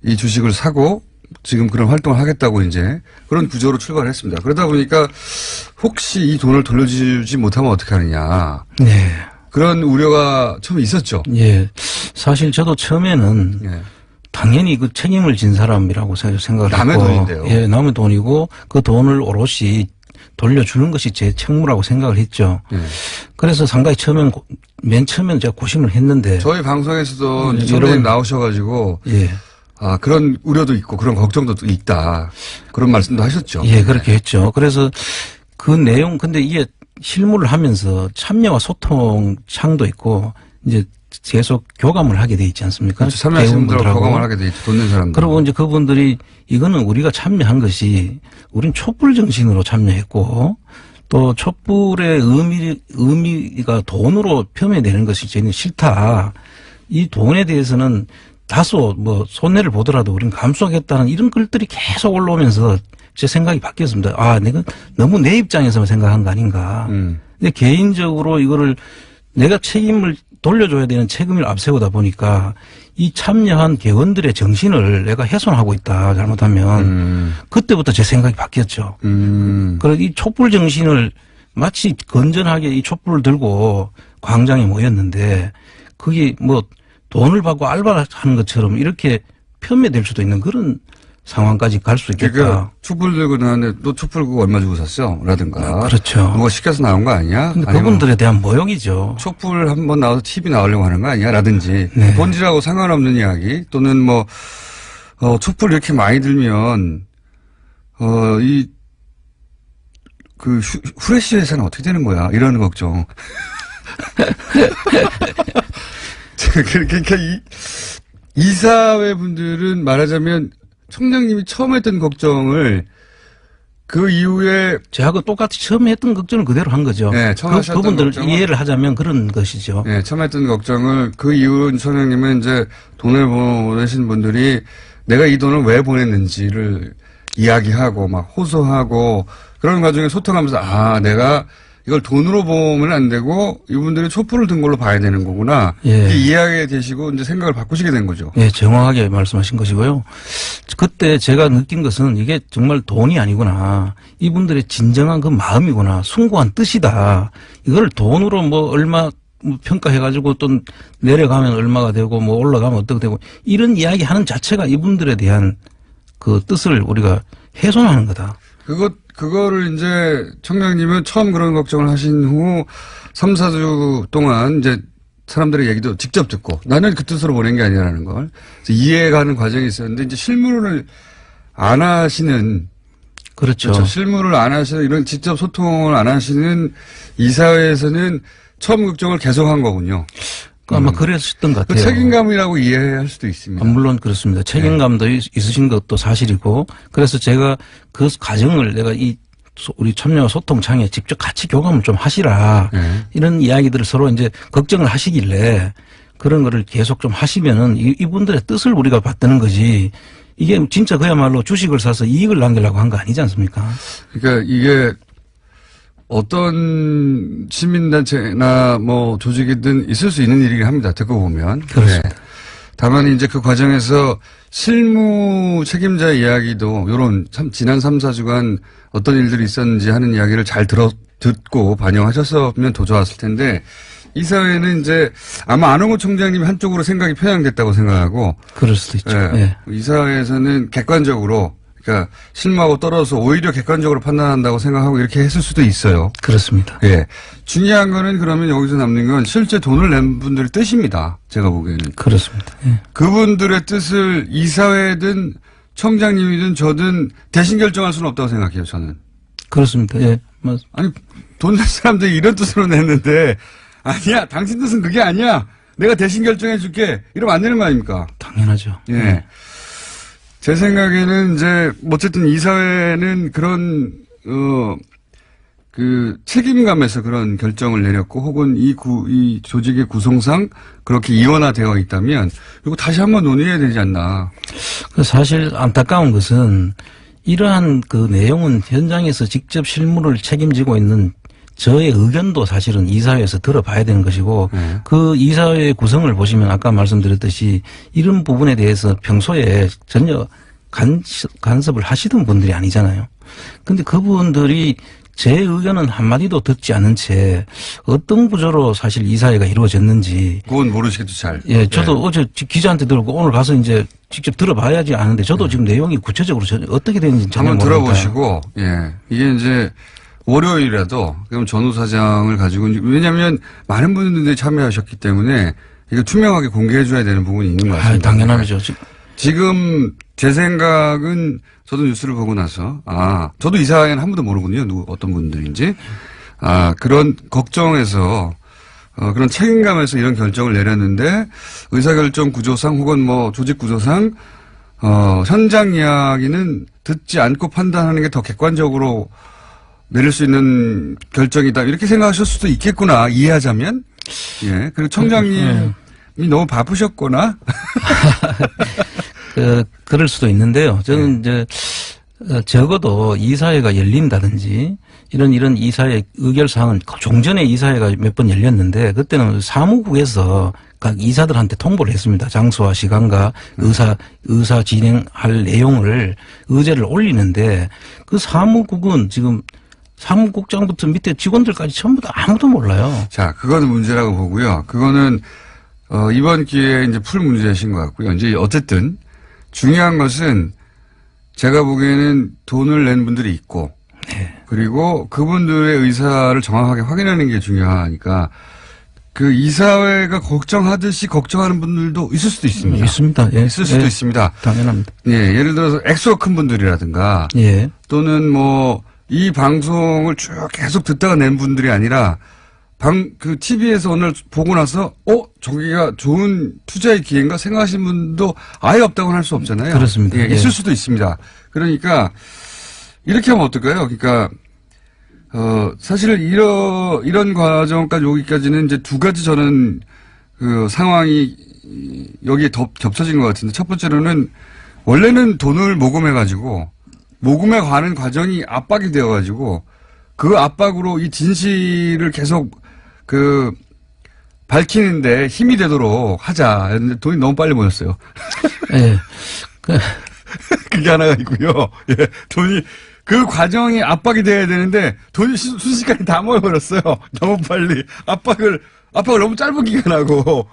이 주식을 사고, 지금 그런 활동을 하겠다고 이제 그런 구조로 출발했습니다. 그러다 보니까 혹시 이 돈을 돌려주지 못하면 어떻게 하느냐. 네. 그런 우려가 처음에 있었죠. 예. 사실 저도 처음에는 예. 당연히 그 책임을 진 사람이라고 생각을 남의 했고. 돈인데요. 예, 남의 돈이고 그 돈을 오롯이 돌려주는 것이 제 책무라고 생각을 했죠. 예. 그래서 상당히 맨 처음에는 제가 고심을 했는데. 저희 방송에서도 여러 선배님 번 나오셔가지고 예. 아, 그런 우려도 있고 그런 걱정도 있다. 그런 말씀도 하셨죠. 예, 그렇게 했죠. 그래서 그 내용, 근데 이게 실무를 하면서 참여와 소통 창도 있고 이제 계속 교감을 하게 돼 있지 않습니까? 그렇죠. 참여하시는 분들하고 교감을 하게 돼 있죠. 돈 낸 사람들. 그리고 이제 그분들이 이거는 우리가 참여한 것이 우린 촛불 정신으로 참여했고 또 촛불의 의미가 돈으로 표현되는 것이 저희는 싫다. 이 돈에 대해서는 다소 뭐 손해를 보더라도 우리는 감수하겠다는 이런 글들이 계속 올라오면서 제 생각이 바뀌었습니다. 아, 내가 너무 내 입장에서만 생각한 거 아닌가. 근데 개인적으로 이거를 내가 책임을 돌려줘야 되는 책임을 앞세우다 보니까 이 참여한 개원들의 정신을 내가 훼손하고 있다. 잘못하면. 그때부터 제 생각이 바뀌었죠. 그래서 이 촛불 정신을 마치 건전하게 이 촛불을 들고 광장에 모였는데 그게 뭐 돈을 받고 알바를 하는 것처럼 이렇게 편매될 수도 있는 그런 상황까지 갈 수 있겠다. 그러니까 촛불 들고 나왔는데 또 촛불 그거 얼마 주고 샀어? 라든가. 그렇죠. 누가 시켜서 나온 거 아니야? 근데 그분들에 대한 모욕이죠. 촛불 한번 나와서 TV 나오려고 하는 거 아니야? 라든지. 네. 본질하고 상관없는 이야기 또는 뭐 촛불 이렇게 많이 들면 후레쉬 회사는 어떻게 되는 거야? 이런 걱정. 그러니까 이사회 분들은 말하자면 청장님이 처음 했던 걱정을 그 이후에 제하고 똑같이 처음에 했던 걱정을 그대로 한 거죠. 네, 처음 하셨던 그분들 걱정은- 이해를 하자면 그런 것이죠. 네, 처음 했던 걱정을 그 이후 청장님은 이제 돈을 보내신 분들이 내가 이 돈을 왜 보냈는지를 이야기하고 막 호소하고 그런 과정에 소통하면서 아, 내가 이걸 돈으로 보면 안 되고 이분들이 촛불을 든 걸로 봐야 되는 거구나. 예. 이해하게 되시고 이제 생각을 바꾸시게 된 거죠. 예, 정확하게 말씀하신 것이고요. 그때 제가 느낀 것은 이게 정말 돈이 아니구나. 이분들의 진정한 그 마음이구나. 숭고한 뜻이다. 이걸 돈으로 뭐 얼마 평가해가지고 또 내려가면 얼마가 되고 뭐 올라가면 어떻게 되고 이런 이야기 하는 자체가 이분들에 대한 그 뜻을 우리가 훼손하는 거다. 그거를 이제 청장님은 처음 그런 걱정을 하신 후 3, 4주 동안 이제 사람들의 얘기도 직접 듣고 나는 그 뜻으로 보낸 게 아니라는 걸 이해가는 과정이 있었는데 이제 실무를 안 하시는 그렇죠. 실무를 안 하시는 이런 직접 소통을 안 하시는 이사회에서는 처음 걱정을 계속한 거군요. 아마 그랬었던 것 그 같아요. 책임감이라고 이해할 수도 있습니다. 물론 그렇습니다. 책임감도 있으신 것도 사실이고 그래서 제가 그 과정을 내가 우리 참여와 소통창에 직접 같이 교감을 좀 하시라 이런 이야기들을 서로 이제 걱정을 하시길래 그런 거를 계속 좀 하시면은 이분들의 뜻을 우리가 받드는 거지 이게 진짜 그야말로 주식을 사서 이익을 남기려고 한 거 아니지 않습니까? 그러니까 이게 어떤 시민단체나 뭐 조직이든 있을 수 있는 일이긴 합니다. 듣고 보면. 그렇습니다. 네. 다만 이제 그 과정에서 실무 책임자 이야기도 요런 지난 3, 4주간 어떤 일들이 있었는지 하는 이야기를 잘 듣고 반영하셨으면 더 좋았을 텐데 이 사회는 이제 아마 안홍호 총장님이 한쪽으로 생각이 편향됐다고 생각하고 그럴 수도 있죠. 네. 이 사회에서는 객관적으로 그러니까 실무하고 떨어져서 오히려 객관적으로 판단한다고 생각하고 이렇게 했을 수도 있어요. 그렇습니다. 예. 중요한 거는 그러면 여기서 남는 건 실제 돈을 낸 분들의 뜻입니다. 제가 보기에는. 그렇습니다. 예. 그분들의 뜻을 이사회든 청장님이든 저든 대신 결정할 수는 없다고 생각해요, 저는. 그렇습니다. 예. 아니, 돈 낸 사람들이 이런 뜻으로 냈는데, 아니야, 당신 뜻은 그게 아니야. 내가 대신 결정해 줄게. 이러면 안 되는 거 아닙니까? 당연하죠. 예. 제 생각에는 이제 어쨌든 이 사회는 그런 그 책임감에서 그런 결정을 내렸고 혹은 이 조직의 구성상 그렇게 이원화되어 있다면 이거 다시 한번 논의해야 되지 않나. 사실 안타까운 것은 이러한 그 내용은 현장에서 직접 실무를 책임지고 있는 저의 의견도 사실은 이사회에서 들어봐야 되는 것이고 그 이사회의 구성을 보시면 아까 말씀드렸듯이 이런 부분에 대해서 평소에 전혀 간섭을 하시던 분들이 아니잖아요. 근데 그분들이 제 의견은 한마디도 듣지 않은 채 어떤 구조로 사실 이사회가 이루어졌는지. 그건 모르시겠죠, 잘. 예, 저도 어제 기자한테 들었고 오늘 가서 이제 직접 들어봐야지 아는데 저도 지금 내용이 구체적으로 어떻게 되는지 전혀 한번 모르니까. 들어보시고, 예. 이게 이제 월요일이라도 그럼 전후 사장을 가지고 왜냐하면 많은 분들이 참여하셨기 때문에 이거 투명하게 공개해 줘야 되는 부분이 있는 것 같습니다. 당연하죠. 지금 제 생각은 저도 뉴스를 보고 나서 저도 이사회는 한 번도 모르거든요. 어떤 분들인지. 그런 걱정에서 그런 책임감에서 이런 결정을 내렸는데 의사결정 구조상 혹은 뭐 조직 구조상 현장 이야기는 듣지 않고 판단하는 게 더 객관적으로 내릴 수 있는 결정이다. 이렇게 생각하실 수도 있겠구나. 이해하자면. 예. 그리고 청장님이 너무 바쁘셨거나. 그럴 수도 있는데요. 저는 이제 적어도 이사회가 열린다든지 이런 이사회 의결사항은 종전에 이사회가 몇 번 열렸는데 그때는 사무국에서 각 이사들한테 통보를 했습니다. 장소와 시간과 의사 진행할 내용을 의제를 올리는데 그 사무국은 지금 사무국장부터 밑에 직원들까지 전부 다 아무도 몰라요. 자, 그거는 문제라고 보고요. 그거는 이번 기회에 이제 풀 문제이신 것 같고요. 이제 어쨌든 중요한 것은 제가 보기에는 돈을 낸 분들이 있고 그리고 그분들의 의사를 정확하게 확인하는 게 중요하니까 그 이사회가 걱정하듯이 걱정하는 분들도 있을 수도 있습니다. 있습니다. 예. 있을 수도 있습니다. 당연합니다. 예, 예를 들어서 액수가 큰 분들이라든가 또는 뭐 이 방송을 쭉 계속 듣다가 낸 분들이 아니라 그 TV에서 오늘 보고 나서 저기가 좋은 투자의 기회인가 생각하시는 분도 아예 없다고는 할 수 없잖아요. 그렇습니다. 예, 있을 수도 있습니다. 그러니까 이렇게 하면 어떨까요? 그러니까 사실 이런 과정까지 오기까지는 이제 두 가지 저는 그 상황이 여기에 겹쳐진 것 같은데 첫 번째로는 원래는 돈을 모금해가지고 모금에 관한 과정이 압박이 되어가지고 그 압박으로 이 진실을 계속 밝히는데 힘이 되도록 하자. 했는데 돈이 너무 빨리 모였어요. 예. 그게 하나가 있고요. 예. 돈이, 그 과정이 압박이 돼야 되는데 돈이 순식간에 다 모여버렸어요. 너무 빨리. 압박을 너무 짧은 기간하고.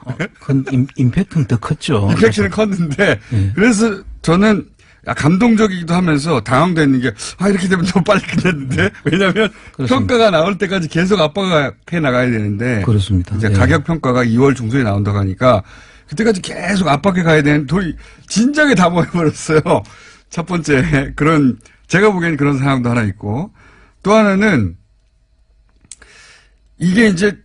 임팩트는 더 컸죠. 임팩트는 컸는데. 그래서 저는 감동적이기도 하면서 당황되는 게, 이렇게 되면 너무 빨리 끝냈는데? 왜냐면 그렇습니다. 평가가 나올 때까지 계속 압박해 나가야 되는데. 그렇습니다. 이제 가격 평가가 2월 중순에 나온다고 하니까 그때까지 계속 압박해 가야 되는 돈이 진작에 다 모여버렸어요. 첫 번째, 제가 보기에는 그런 상황도 하나 있고. 또 하나는 이게 이제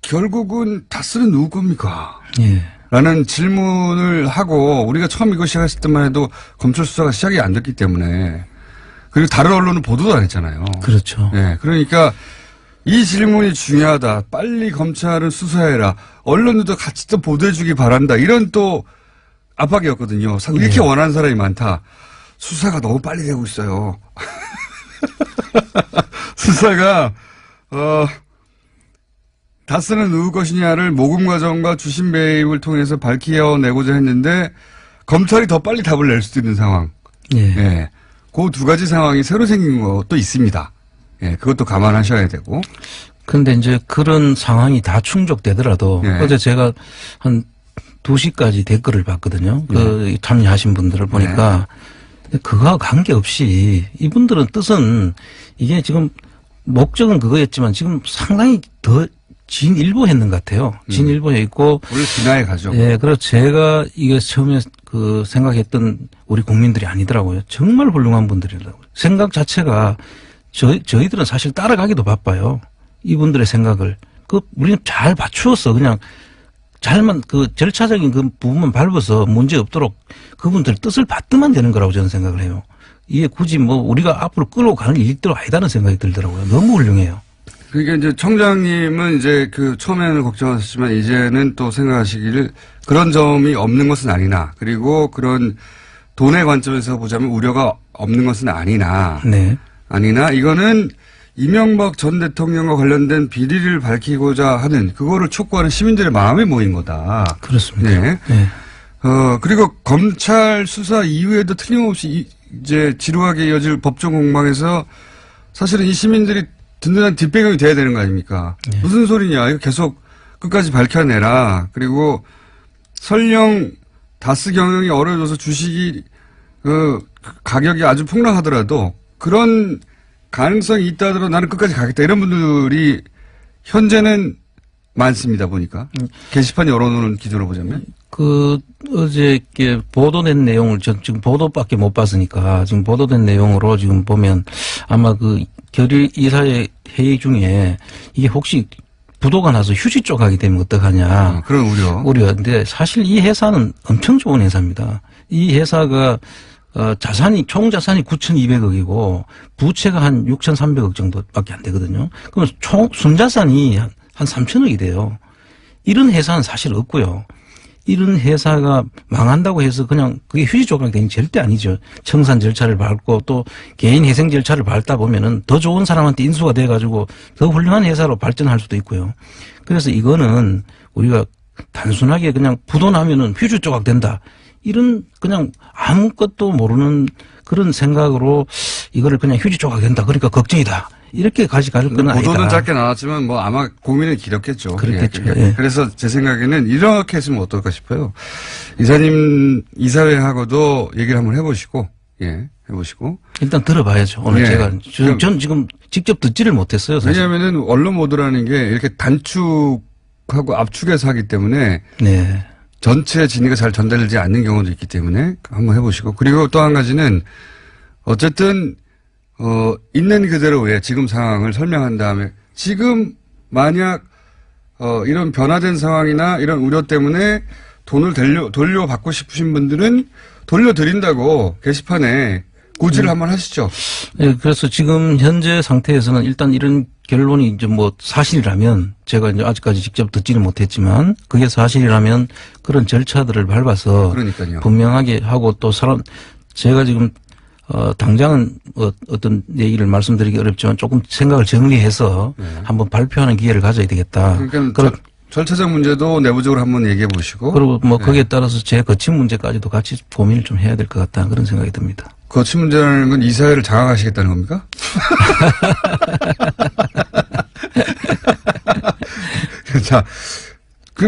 결국은 다스는 누구 겁니까? 예. 라는 질문을 하고 우리가 처음 이거 시작했을 때만 해도 검찰 수사가 시작이 안 됐기 때문에 그리고 다른 언론은 보도도 안 했잖아요. 그렇죠. 네, 그러니까 이 질문이 중요하다. 빨리 검찰은 수사해라. 언론들도 같이 또 보도해주기 바란다. 이런 또 압박이었거든요. 이렇게 원하는 사람이 많다. 수사가 너무 빨리 되고 있어요. 수사가 다스는 누구 것이냐를 모금 과정과 주심 배입을 통해서 밝혀내고자 했는데 검찰이 더 빨리 답을 낼 수도 있는 상황. 예. 그 두 가지 상황이 새로 생긴 것도 있습니다. 예, 그것도 감안하셔야 되고. 근데 이제 그런 상황이 다 충족되더라도 어제 제가 한 2시까지 댓글을 봤거든요. 참여하신 분들을 보니까 그거와 관계없이 이분들은 뜻은 이게 지금 목적은 그거였지만 지금 상당히 더 진일보했는 것 같아요. 진일보에 있고. 원래 진화에 가죠. 예, 그래서 제가 이게 처음에 생각했던 우리 국민들이 아니더라고요. 정말 훌륭한 분들이더라고요. 생각 자체가 저희들은 사실 따라가기도 바빠요. 이분들의 생각을. 우리는 잘 맞추었어. 그냥 잘만 그 절차적인 그 부분만 밟아서 문제 없도록 그분들 뜻을 받으면 되는 거라고 저는 생각을 해요. 이게 굳이 뭐 우리가 앞으로 끌고 가는 일도 아니다는 생각이 들더라고요. 너무 훌륭해요. 그러니까 이제 청장님은 이제 그 처음에는 걱정하셨지만 이제는 또 생각하시기를 그런 점이 없는 것은 아니나 그리고 그런 돈의 관점에서 보자면 우려가 없는 것은 아니나. 네. 아니나 이거는 이명박 전 대통령과 관련된 비리를 밝히고자 하는 그거를 촉구하는 시민들의 마음에 모인 거다. 그렇습니다. 네. 네. 그리고 검찰 수사 이후에도 틀림없이 이제 지루하게 이어질 법정 공방에서 사실은 이 시민들이 든든한 뒷배경이 돼야 되는 거 아닙니까? 네. 무슨 소리냐. 이거 계속 끝까지 밝혀내라. 그리고 설령 다스 경영이 어려워져서 주식이 가격이 아주 폭락하더라도 그런 가능성이 있다 하더라도 나는 끝까지 가겠다. 이런 분들이 현재는 많습니다. 보니까. 게시판 열어놓는 기준으로 보자면. 어제 보도된 내용을 지금 보도밖에 못 봤으니까 지금 보도된 내용으로 지금 보면 아마 그 결의 이사회 회의 중에 이게 혹시 부도가 나서 휴지 쪽 하게 되면 어떡하냐. 그런 우려인데 사실 이 회사는 엄청 좋은 회사입니다. 이 회사가 총 자산이 9,200억이고 부채가 한 6,300억 정도밖에 안 되거든요. 그럼 총 순자산이 한 3,000억이 돼요. 이런 회사는 사실 없고요. 이런 회사가 망한다고 해서 그냥 그게 휴지 조각이 되는 게 절대 아니죠. 청산 절차를 밟고 또 개인 회생 절차를 밟다 보면은 더 좋은 사람한테 인수가 돼가지고 더 훌륭한 회사로 발전할 수도 있고요. 그래서 이거는 우리가 단순하게 그냥 부도 나면은 휴지 조각 된다. 이런 그냥 아무것도 모르는 그런 생각으로 이거를 그냥 휴지 조각 된다. 그러니까 걱정이다. 이렇게 갈 건 아니다. 보도는 짧게 나왔지만 뭐 아마 고민은 길었겠죠. 그렇겠죠. 예. 예. 그래서 제 생각에는 이렇게 했으면 어떨까 싶어요. 이사님 이사회하고도 얘기를 한번 해보시고 해보시고 일단 들어봐야죠. 오늘 제가 전 지금 직접 듣지를 못했어요. 사실. 왜냐하면은 언론 보도라는 게 이렇게 단축하고 압축해서 하기 때문에 네. 전체 진위가 잘 전달되지 않는 경우도 있기 때문에 한번 해보시고 그리고 또 한 가지는 어쨌든 있는 그대로의 지금 상황을 설명한 다음에 지금 만약 이런 변화된 상황이나 이런 우려 때문에 돈을 돌려받고 싶으신 분들은 돌려드린다고 게시판에 고지를 한번 하시죠. 네, 그래서 지금 현재 상태에서는 일단 이런 결론이 이제 뭐 사실이라면 제가 이제 아직까지 직접 듣지는 못했지만 그게 사실이라면 그런 절차들을 밟아서 그러니까요. 분명하게 하고 또 제가 지금 당장은 어떤 얘기를 말씀드리기 어렵지만 조금 생각을 정리해서 한번 발표하는 기회를 가져야 되겠다. 그러니까 절차적 문제도 내부적으로 한번 얘기해 보시고. 그리고 뭐 거기에 따라서 제 거친 문제까지도 같이 고민을 좀 해야 될 것 같다 그런 생각이 듭니다. 거친 문제라는 건 이사회를 장악하시겠다는 겁니까? 자,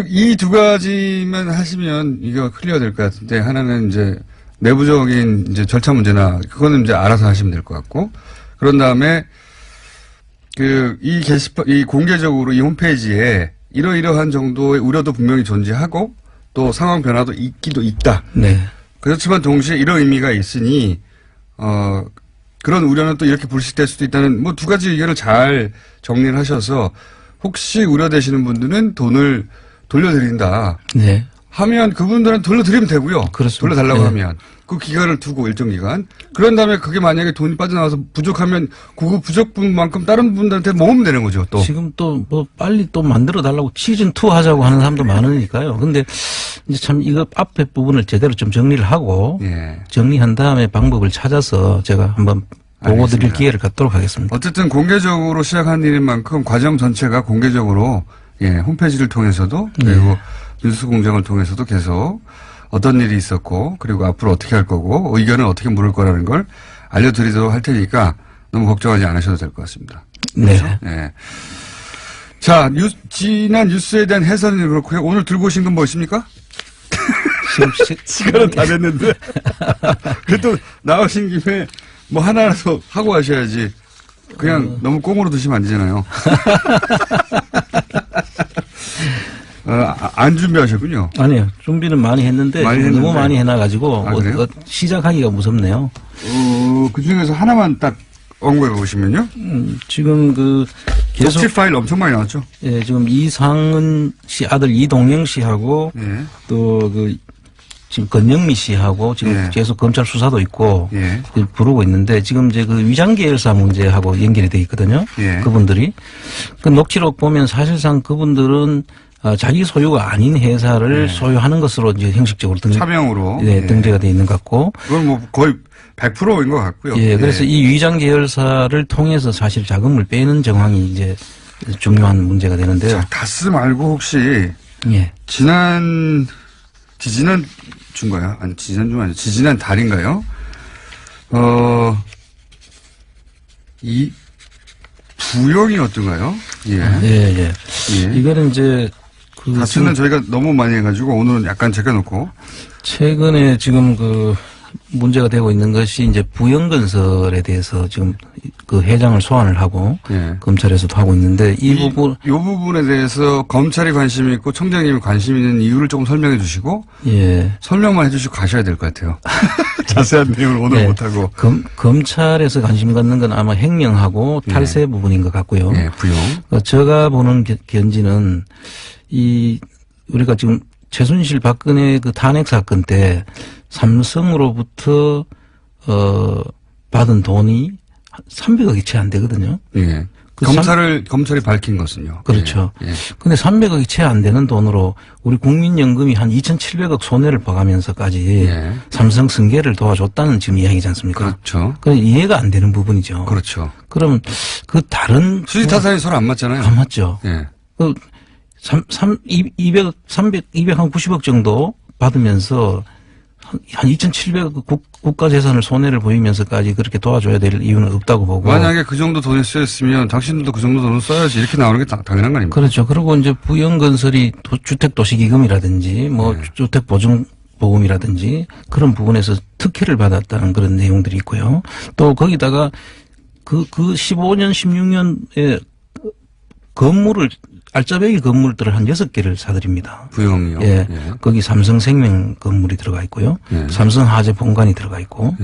이 두 가지만 하시면 이거 클리어 될 것 같은데 하나는 이제 내부적인 이제 절차 문제나 그거는 이제 알아서 하시면 될 것 같고 그런 다음에 이 게시판 이 공개적으로 이 홈페이지에 이러이러한 정도의 우려도 분명히 존재하고 또 상황 변화도 있기도 있다. 네. 그렇지만 동시에 이런 의미가 있으니 그런 우려는 또 이렇게 불식될 수도 있다는 뭐 두 가지 의견을 잘 정리를 하셔서 혹시 우려되시는 분들은 돈을 돌려드린다. 네. 하면 그분들은 돌려드리면 되고요. 그렇습니다. 돌려달라고 네. 하면. 그 기간을 두고 일정 기간. 그런 다음에 그게 만약에 돈이 빠져나와서 부족하면 그 부족분만큼 다른 분들한테 모으면 되는 거죠. 또. 지금 또 뭐 빨리 또 만들어 달라고 시즌2 하자고 하는 사람도 많으니까요. 근데 이제 참 이거 앞에 부분을 제대로 좀 정리를 하고 정리한 다음에 방법을 찾아서 제가 한번 보고 드릴 기회를 갖도록 하겠습니다. 어쨌든 공개적으로 시작한 일인 만큼 과정 전체가 공개적으로 홈페이지를 통해서도 그리고 뉴스 공장을 통해서도 계속 어떤 일이 있었고 그리고 앞으로 어떻게 할 거고 의견을 어떻게 물을 거라는 걸 알려드리도록 할 테니까 너무 걱정하지 않으셔도 될 것 같습니다. 그렇죠? 네. 자, 지난 뉴스에 대한 해설은 그렇고요. 오늘 들고 오신 건 무엇입니까? 시간은 다 됐는데. 그래도 나오신 김에 뭐 하나라도 하고 하셔야지. 그냥 너무 꽁으로 드시면 안 되잖아요. 안 준비하셨군요. 아니요. 준비는 많이 했는데 너무 많이 해놔가지고 시작하기가 무섭네요. 그중에서 하나만 딱 언급해 보시면요. 지금 계속 파일 엄청 많이 나왔죠. 예, 지금 이상은 씨 아들 이동영 씨하고 예. 또 지금 권영미 씨하고 지금 예. 계속 검찰 수사도 있고 예. 부르고 있는데 지금 이제 그 위장 계열사 문제하고 연결이 돼 있거든요. 예. 그분들이 그 녹취록 보면 사실상 그분들은 자기 소유가 아닌 회사를 소유하는 것으로 이제 형식적으로 차명으로 네, 등재가 돼 있는 것 같고. 그건 뭐 거의 100%인 것 같고요. 예, 그래서 이 위장 계열사를 통해서 사실 자금을 빼는 정황이 이제 중요한 문제가 되는데요. 자, 다스 말고 혹시 예. 지지난 주인가요? 아니, 지지난 달인가요? 이 부영이 어떤가요? 예. 예. 이거는 이제 다스는 저희가 너무 많이 해가지고 오늘은 약간 제껴놓고. 최근에 지금 문제가 되고 있는 것이 이제 부영건설에 대해서 지금 그 회장을 소환을 하고 예. 검찰에서도 하고 있는데 이 부분에 대해서 검찰이 관심이 있고 청장님이 관심 있는 이유를 조금 설명해 주시고 예. 설명만 해 주시고 가셔야 될 것 같아요. 자세한 내용을 오늘 못하고. 검찰에서 관심 갖는 건 아마 횡령하고 탈세 부분인 것 같고요. 예, 부영. 제가 보는 견지는 우리가 지금 최순실 박근혜 그 탄핵 사건 때 삼성으로부터 받은 돈이 300억이 채 안 되거든요. 예. 검찰이 밝힌 것은요. 그렇죠. 예. 근데 300억이 채 안 되는 돈으로 우리 국민연금이 한 2,700억 손해를 봐가면서까지 삼성 승계를 도와줬다는 지금 이야기지 않습니까? 그렇죠. 그건 이해가 안 되는 부분이죠. 그렇죠. 그러면 그 다른 수지타산이 서로 안 맞잖아요. 안 맞죠. 예. 290억 정도 받으면서 한 2,700억 국가 재산을 손해를 보이면서까지 그렇게 도와줘야 될 이유는 없다고 보고. 만약에 그 정도 돈이 쓰였으면 당신들도 그 정도 돈을 써야지 이렇게 나오는 게 당연한 거 아닙니까? 그렇죠. 그리고 이제 부영건설이 주택도시기금이라든지 주택보증보험이라든지 그런 부분에서 특혜를 받았다는 그런 내용들이 있고요. 또 거기다가 그 15년, 16년에 알짜배기 건물들을 한 6개를 사들입니다. 부영이요? 예. 거기 삼성생명 건물이 들어가 있고요. 삼성화재 본관이 들어가 있고.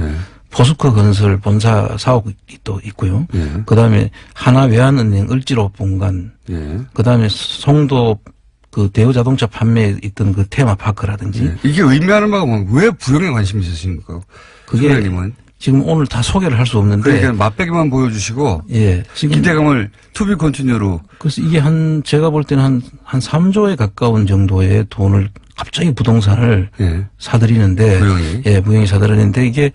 포스코 건설 본사 사옥이 또 있고요. 그 다음에 하나외환은행 을지로 본관. 그 다음에 송도 그 대우자동차 판매에 있던 그 테마파크라든지. 이게 의미하는 바가 왜 부영에 관심이 있으십니까? 그게 소장님은. 지금 오늘 다 소개를 할 수 없는데. 그러니까 맛배기만 보여주시고. 예. 지금 기대감을 투비 컨티뉴로. 그래서 이게 제가 볼 때는 한 3조에 가까운 정도의 돈을 갑자기 부동산을 사들이는데. 부영이. 예, 부영이 사들이는데 이게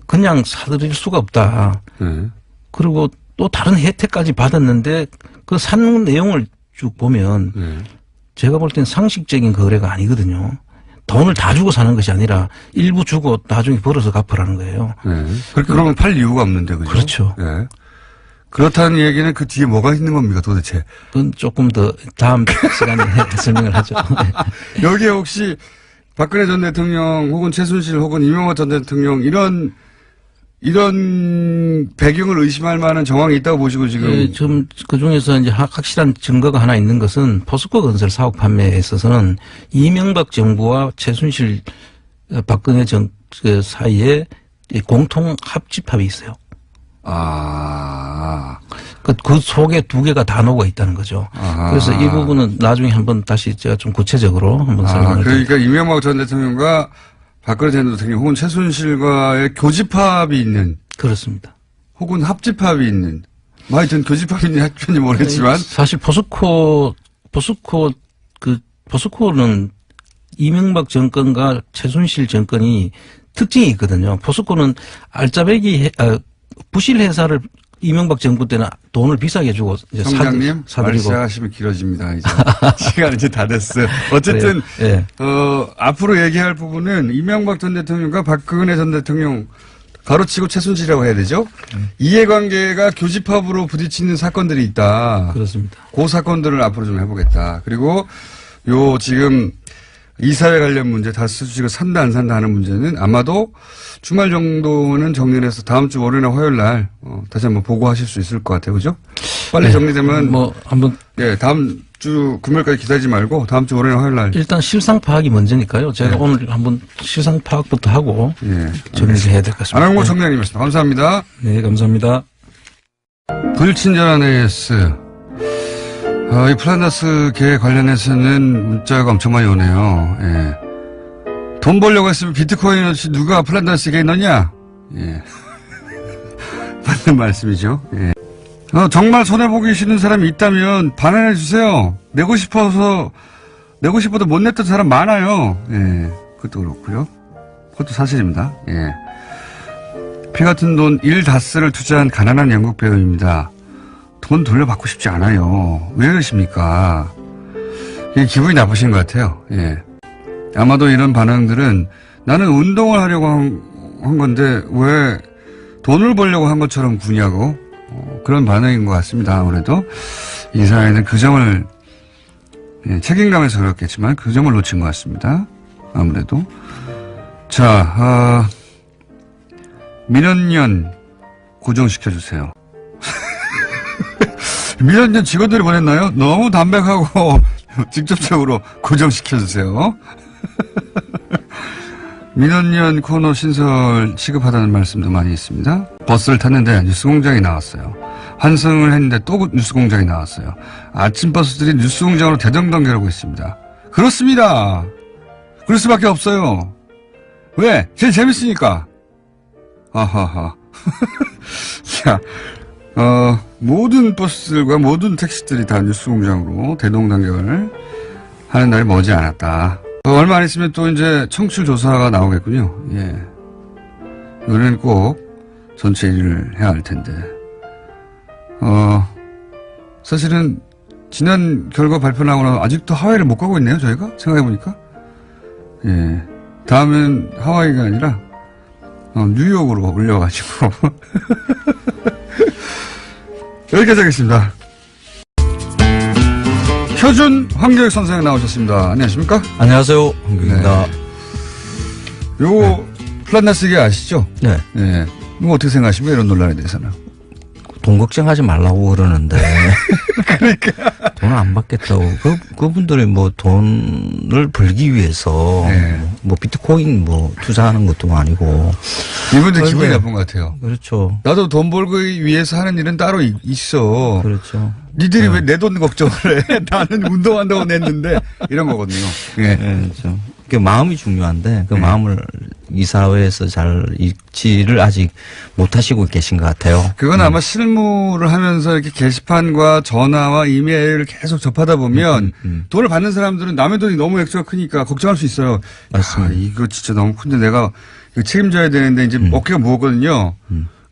그냥 사들일 수가 없다. 그리고 또 다른 혜택까지 받았는데 그 산 내용을 쭉 보면 제가 볼 때는 상식적인 거래가 아니거든요. 돈을 다 주고 사는 것이 아니라 일부 주고 나중에 벌어서 갚으라는 거예요. 그러면 팔 이유가 없는데, 그죠? 그렇죠. 예. 그렇다는 얘기는 그 뒤에 뭐가 있는 겁니까, 도대체? 그건 조금 더 다음 시간에 설명을 하죠. 여기에 혹시 박근혜 전 대통령 혹은 최순실 혹은 이명박 전 대통령 이런 배경을 의심할 만한 정황이 있다고 보시고 지금. 예, 좀 그중에서 이제 확실한 증거가 하나 있는 것은 포스코 건설 사업 판매에 있어서는 이명박 정부와 최순실 박근혜 그 사이에 공통 합집합이 있어요. 그 속에 두 개가 다 녹아 있다는 거죠. 그래서 이 부분은 나중에 한번 다시 제가 좀 구체적으로 한번 설명을 그러니까 이명박 전 대통령과 박근혜 전 대통령 혹은 최순실과의 교집합이 있는. 그렇습니다. 혹은 합집합이 있는. 하여튼 교집합인지 합집인지 모르겠지만. 사실 포스코는 이명박 정권과 최순실 정권이 특징이 있거든요. 포스코는 부실 회사를 이명박 정부 때는 돈을 비싸게 주고 이제 사장님 말 시작하시면 길어집니다. 이제 시간 이제 다 됐어요. 어쨌든 앞으로 얘기할 부분은 이명박 전 대통령과 박근혜 전 대통령 가로치고 최순실이라고 해야 되죠. 이해관계가 교집합으로 부딪히는 사건들이 있다. 그렇습니다. 그 사건들을 앞으로 좀 해보겠다. 그리고 지금 이사회 관련 문제, 다스 주식을 산다 안 산다 하는 문제는 아마도 주말 정도는 정리해서 다음 주 월요일이나 화요일 날 다시 한번 보고하실 수 있을 것 같아요. 그죠? 빨리 정리되면 한번 다음 주 금요일까지 기다리지 말고 다음 주 월요일이나 화요일 날 일단 실상 파악이 먼저니까요. 제가 오늘 한번 실상 파악부터 하고 정리를 해야 될 것 같습니다. 안홍구 청장님이었습니다. 감사합니다. 네, 감사합니다. 불친절한 AS. 이 플란다스계 관련해서는 문자가 엄청 많이 오네요. 예. 돈 벌려고 했으면 비트코인 없이 누가 플란다스계에 넣냐? 예. 맞는 말씀이죠. 예. 정말 손해보기 싫은 사람이 있다면 반환해주세요. 내고 싶어도 못 냈던 사람 많아요. 예. 그것도 그렇고요. 그것도 사실입니다. 예. 피 같은 돈 1다스를 투자한 가난한 영국 배우입니다. 돈 돌려받고 싶지 않아요. 왜 그러십니까? 기분이 나쁘신 것 같아요. 예. 아마도 이런 반응들은 나는 운동을 하려고 한 건데 왜 돈을 벌려고 한 것처럼 구냐고 그런 반응인 것 같습니다. 아무래도 이 사회는 그 점을 책임감에서 그렇겠지만 그 점을 놓친 것 같습니다. 아무래도 자 민원연 고정시켜주세요. 민원연 직원들이 보냈나요? 너무 담백하고 직접적으로 고정시켜주세요. 민원연 코너 신설 취급하다는 말씀도 많이 있습니다. 버스를 탔는데 뉴스공장이 나왔어요. 환승을 했는데 또 뉴스공장이 나왔어요. 아침 버스들이 뉴스공장으로 대동단결하고 있습니다. 그렇습니다. 그럴 수밖에 없어요. 왜? 제일 재밌으니까. 아하하. 자, 모든 버스들과 모든 택시들이 다 뉴스공장으로 대동단결 하는 날이 머지 않았다. 얼마 안 있으면 또 이제 청취율 조사가 나오겠군요. 예. 이번에는 꼭 전체 일을 해야 할 텐데. 사실은 지난 결과 발표 나오고 아직도 하와이를 못 가고 있네요, 저희가? 생각해보니까. 예. 다음엔 하와이가 아니라, 뉴욕으로 올려가지고. 여기까지 하겠습니다. 표준 황교익 선생 나오셨습니다. 안녕하십니까? 안녕하세요. 황교익입니다. 요 플란다스계 아시죠? 네. 네. 이거 어떻게 생각하십니까? 이런 논란에 대해서는. 돈 걱정하지 말라고 그러는데. 그러니까. 돈 안 받겠다고. 그분들이 뭐 돈을 벌기 위해서. 네. 뭐 비트코인 뭐 투자하는 것도 아니고. 이분들 기분이 나쁜 것 같아요. 그렇죠. 나도 돈 벌기 위해서 하는 일은 따로 있어. 그렇죠. 니들이 왜 내 돈 걱정을 해? 나는 운동한다고 냈는데 이런 거거든요. 예. 네, 그렇죠. 그 마음이 중요한데 그 마음을 이 사회에서 잘 읽지를 아직 못 하시고 계신 것 같아요. 그건 아마 실무를 하면서 이렇게 게시판과 전화와 이메일을 계속 접하다 보면 돈을 받는 사람들은 남의 돈이 너무 액수가 크니까 걱정할 수 있어요. 맞습니다. 이거 진짜 너무 큰데 내가 이거 책임져야 되는데 이제 어깨가 무겁거든요.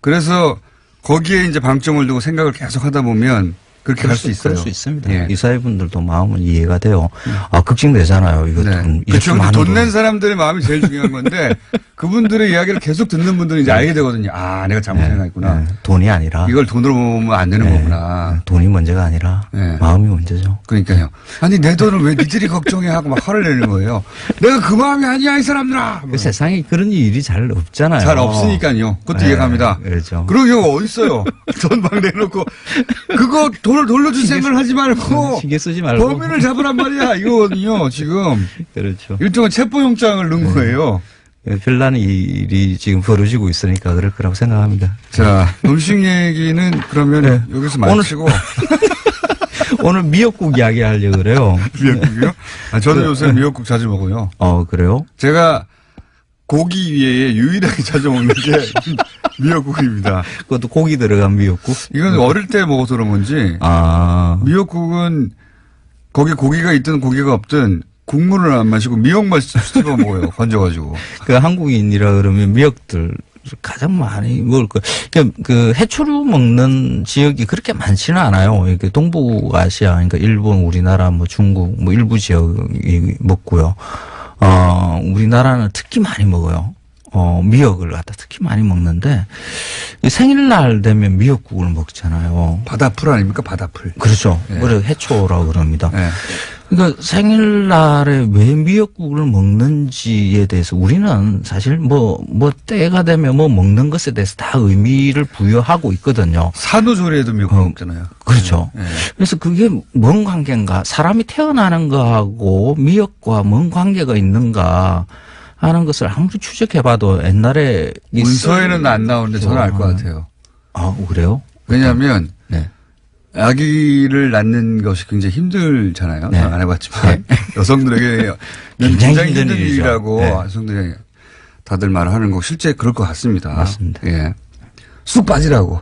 그래서 거기에 이제 방점을 두고 생각을 계속 하다 보면 그렇게 할 수 있어요. 그럴 수 있습니다. 예. 이 사회분들도 마음은 이해가 돼요. 걱정되잖아요. 이거 네. 돈, 그렇죠. 돈 낸 사람들의 마음이 제일 중요한 건데 그분들의 이야기를 계속 듣는 분들은 이제 알게 되거든요. 아, 내가 잘못 생각했구나. 네. 돈이 아니라. 이걸 돈으로 보면 안 되는 거구나. 돈이 문제가 아니라 마음이 문제죠. 그러니까요. 아니 내 돈을 왜 니들이 걱정해 하고 막 화를 내는 거예요. 내가 그 마음이 아니야 이 사람들아. 그 세상에 그런 일이 잘 없잖아요. 잘 없으니까요. 그것도 이해갑니다. 그렇죠. 그런 경우가 어디 있어요. 돈 막 내놓고 그거 돈을 돌려줄 생각을 하지 말고 신경 쓰지 말고 범인을 잡으란 말이야 이거거든요. 지금 그렇죠. 일종의 체포영장을 넣은 거예요. 별난 일이 지금 벌어지고 있으니까 그럴 거라고 생각합니다. 자, 음식 얘기는 그러면 여기서 마치고 오늘 미역국 이야기 하려고 그래요. 미역국이요? 저는 요새 미역국 자주 먹어요. 그래요? 제가 고기 위에 유일하게 자주 먹는 게 미역국입니다. 그것도 고기 들어간 미역국? 이건 어릴 때 먹어서 그런 건지. 미역국은 거기 고기가 있든 고기가 없든 국물을 안 마시고 미역만 씹어 먹어요. 건져가지고. 그 한국인이라 그러면 미역들 가장 많이 먹을 거. 그 해초류 먹는 지역이 그렇게 많지는 않아요. 이렇게 동북아시아, 그러니까 일본, 우리나라, 뭐 중국, 뭐 일부 지역이 먹고요. 우리나라는 특히 많이 먹어요. 미역을 갖다 특히 많이 먹는데, 생일날 되면 미역국을 먹잖아요. 바다풀 아닙니까? 바다풀. 그렇죠. 네. 그래서 해초라고 그럽니다. 네. 그러니까 생일날에 왜 미역국을 먹는지에 대해서 우리는 사실 뭐 때가 되면 뭐 먹는 것에 대해서 다 의미를 부여하고 있거든요. 산후조리에도 미역국 먹잖아요. 그렇죠. 네. 그래서 그게 뭔 관계인가? 사람이 태어나는 거하고 미역과 뭔 관계가 있는가 하는 것을 아무리 추적해봐도 옛날에 문서에는 안 나오는데 저는 알 것 같아요. 그래요? 왜냐하면 네. 아기를 낳는 것이 굉장히 힘들잖아요. 네. 저는 안 해봤지만 여성들에게 굉장히 힘든 일이라고 네. 여성들이 다들 말하는 거 실제 그럴 것 같습니다. 맞습니다. 예, 쑥 빠지라고.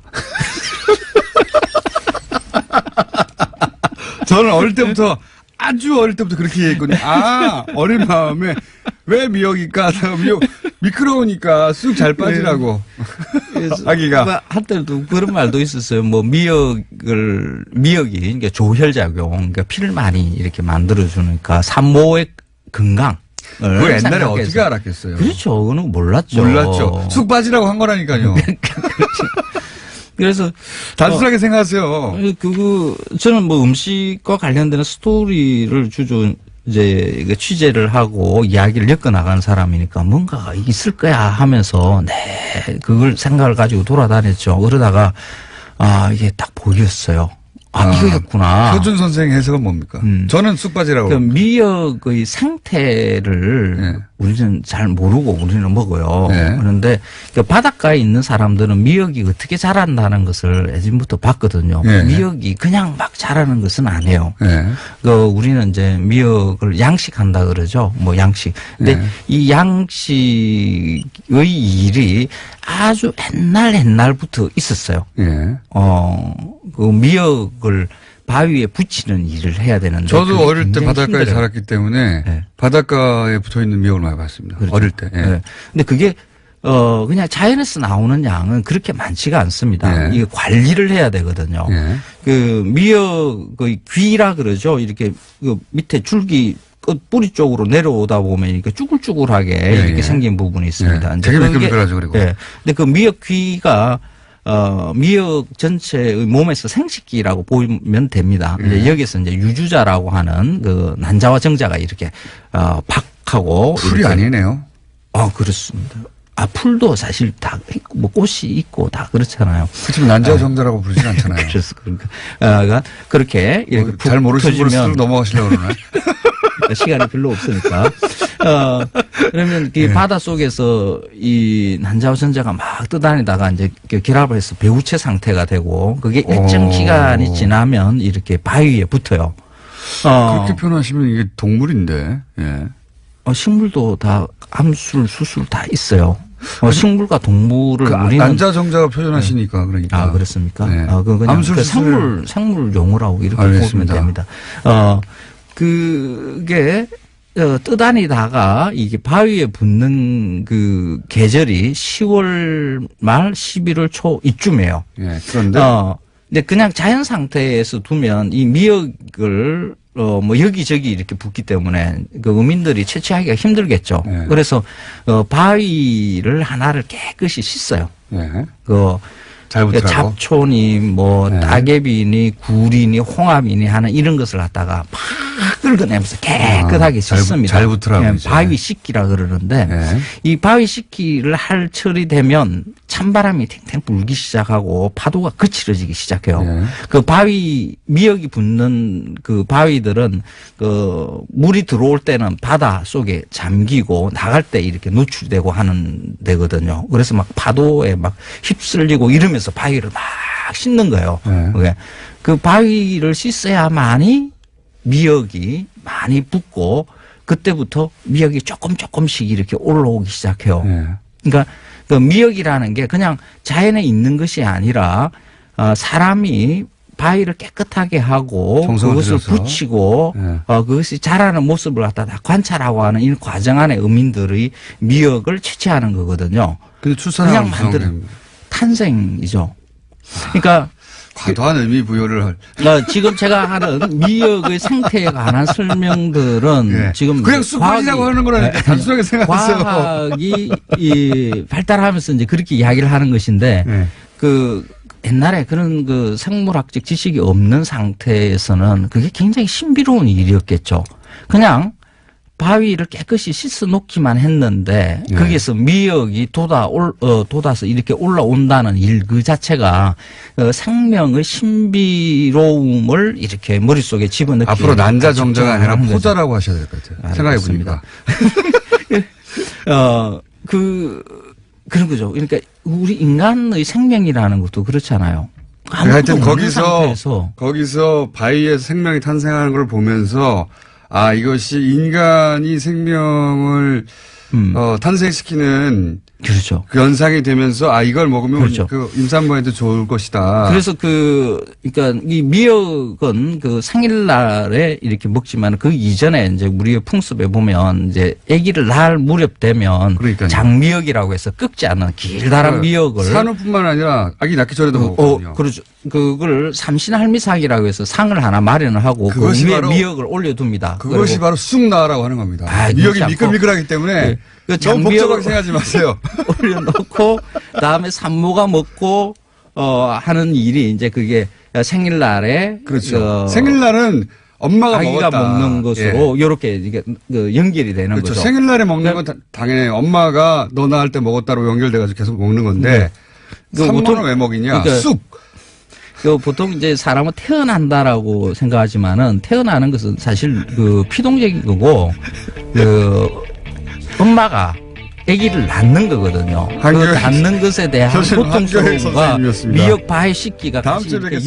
저는 어릴 때부터 아주 어릴 때부터 그렇게 얘기했거든요. 아, 어린 마음에 왜 미역일까? 미끄러우니까 쑥 잘 빠지라고. 아기가. 뭐 한때도 그런 말도 있었어요. 뭐 미역이, 그러니까 조혈작용, 그러니까 피를 많이 이렇게 만들어주니까 산모의 건강. 그거 옛날에 어떻게 알았겠어요? 그렇죠. 그거는 몰랐죠. 몰랐죠. 쑥 빠지라고 한 거라니까요. 그래서 단순하게 생각하세요. 저는 뭐 음식과 관련되는 스토리를 주로 이제 취재를 하고 이야기를 엮어 나가는 사람이니까 뭔가가 있을 거야 하면서 그걸 생각을 가지고 돌아다녔죠. 그러다가 이게 딱 보였어요. 이거였구나. 서준 선생 해석은 뭡니까? 저는 쑥 빠지라고. 그 미역의 상태를 네. 우리는 잘 모르고 우리는 먹어요. 네. 그런데 그 바닷가에 있는 사람들은 미역이 어떻게 자란다는 것을 예전부터 봤거든요. 네. 미역이 그냥 막 자라는 것은 아니에요. 네. 우리는 이제 미역을 양식한다 그러죠. 뭐 양식. 근데 네. 이 양식의 일이 아주 옛날부터 있었어요. 예. 그 미역을 바위에 붙이는 일을 해야 되는데. 저도 어릴 때 굉장히 바닷가에 힘들어요. 자랐기 때문에 네. 바닷가에 붙어 있는 미역을 많이 봤습니다. 그렇죠. 어릴 때. 예. 네. 근데 그게 그냥 자연에서 나오는 양은 그렇게 많지가 않습니다. 네. 이게 관리를 해야 되거든요. 예. 그 미역의 귀라 그러죠. 이렇게 그 밑에 줄기 끝 뿌리 쪽으로 내려오다 보면 이렇게 쭈글쭈글하게 이렇게 예. 생긴 부분이 있습니다. 예. 되게 미끌미끌하죠, 그리고. 예. 근데 그 미역 귀가 미역 전체의 몸에서 생식기라고 보면 됩니다. 이제 여기서 이제 유주자라고 하는 그 난자와 정자가 이렇게 박하고 풀이 이렇게. 아니네요. 그렇습니다. 풀도 사실 다 있고, 뭐 꽃이 있고 다 그렇잖아요. 그렇지만 난자와 정자라고 부르진 않잖아요. 그래서 그러니까 그렇게 이렇게 잘 모르시는 분을 면 넘어가시려고 그러나? 시간이 별로 없으니까. 그러면 그 바다 속에서 이 난자와 전자가 막 떠다니다가 이제 결합을 해서 배우체 상태가 되고 그게 일정 기간이 지나면 이렇게 바위에 붙어요. 그렇게 표현하시면 이게 동물인데, 예. 식물도 다 암술, 수술 다 있어요. 식물과 동물을 우리는 난자 정자가 표현하시니까 그러니까. 그렇습니까? 네. 그냥 암술, 그 수술. 생물 용어라고 이렇게 알겠습니다. 보면 됩니다. 그게 떠다니다가 이게 바위에 붙는 그 계절이 10월 말 11월 초 이쯤이에요. 예. 그런데 근데 그냥 자연 상태에서 두면 이 미역을 뭐 여기저기 이렇게 붙기 때문에 그 어민들이 채취하기가 힘들겠죠. 네. 그래서 바위를 하나를 깨끗이 씻어요. 예. 그 잘 붙으라고. 잡초니 뭐 네. 따개비니 구리니 홍합이니 하는 이런 것을 갖다가 막 긁어내면서 깨끗하게 씻습니다. 잘 붙으라고. 예, 이제. 바위 씻기라 그러는데 네. 이 바위 씻기를 할 철이 되면 찬바람이 탱탱 불기 시작하고 파도가 거칠어지기 시작해요. 네. 그 바위 미역이 붙는 그 바위들은 그 물이 들어올 때는 바다 속에 잠기고 나갈 때 이렇게 노출되고 하는 데거든요. 그래서 막 파도에 막 휩쓸리고 이러면서 바위를 막 씻는 거예요. 네. 그 바위를 씻어야만이 미역이 많이 붙고 그때부터 미역이 조금씩 이렇게 올라오기 시작해요. 네. 그러니까 그 미역이라는 게 그냥 자연에 있는 것이 아니라 사람이 바위를 깨끗하게 하고 그것을 들여서. 붙이고 네. 그것이 자라는 모습을 갖다 다 관찰하고 하는 이 과정 안에 어민들의 미역을 채취하는 거거든요. 근데 출산하고 그냥 만드는 탄생이죠. 그러니까 과도한 의미 부여를 지금 제가 하는 미역의 생태에 관한 설명들은 예. 지금 그냥 쑥 빠지라고 하는 거라니까 단순하게 생각하세요. 과학이 발달하면서 이제 그렇게 이야기를 하는 것인데 예. 그 옛날에 그런 그 생물학적 지식이 없는 상태에서는 그게 굉장히 신비로운 일이었겠죠. 그냥 바위를 깨끗이 씻어 놓기만 했는데 네. 거기에서 미역이 돋아서 이렇게 올라온다는 일 그 자체가 생명의 신비로움을 이렇게 머릿속에 집어넣기 앞으로 난자 정자가 아니라 하는 거죠. 포자라고 하셔야 될 것 같아요. 생각해 보니까. 그런 거죠. 그러니까 우리 인간의 생명이라는 것도 그렇잖아요. 하여튼 없는 상태에서 거기서 바위에서 생명이 탄생하는 걸 보면서 아, 이것이 인간이 생명을 탄생시키는 그렇죠. 그 연상이 되면서 아, 이걸 먹으면 그렇죠. 그 임산부한테 좋을 것이다. 그래서 그러니까 이 미역은 그 생일날에 이렇게 먹지만 그 이전에 이제 우리의 풍습에 보면 이제 아기를 낳을 무렵 되면 그러니까요. 장미역이라고 해서 꺾지 않는 길다란 미역을 산후뿐만 아니라 아기 낳기 전에도 먹거든요. 그렇죠. 그걸 삼신할미상이라고 해서 상을 하나 마련을 하고 그 그것이 위에 바로 미역을 올려둡니다. 그것이 바로 쑥 나라고 하는 겁니다. 아, 미역이 그렇지 않고. 미끌미끌하기 때문에 그 너무 복잡하게 생각하지 마세요. 올려놓고 그다음에 산모가 먹고 하는 일이 이제 그게 생일날에 그렇죠. 생일날은 엄마가 아기가 먹었다. 먹는 것으로 이렇게 이게 연결이 되는 그렇죠. 거죠. 생일날에 먹는 건 당연히 엄마가 너 낳을 때 먹었다로 연결돼가지고 계속 먹는 건데 산모는 왜 먹이냐? 그러니까 쑥. 보통 이제 사람은 태어난다라고 생각하지만은 태어나는 것은 사실 그 피동적인 거고 엄마가 아기를 낳는 거거든요. 그 낳는 것에 대한 교수님, 한교익 고통스러움과 선생님이었습니다. 미역 바에 씻기가 다음 같이 주에 이렇게 뵙겠습니다.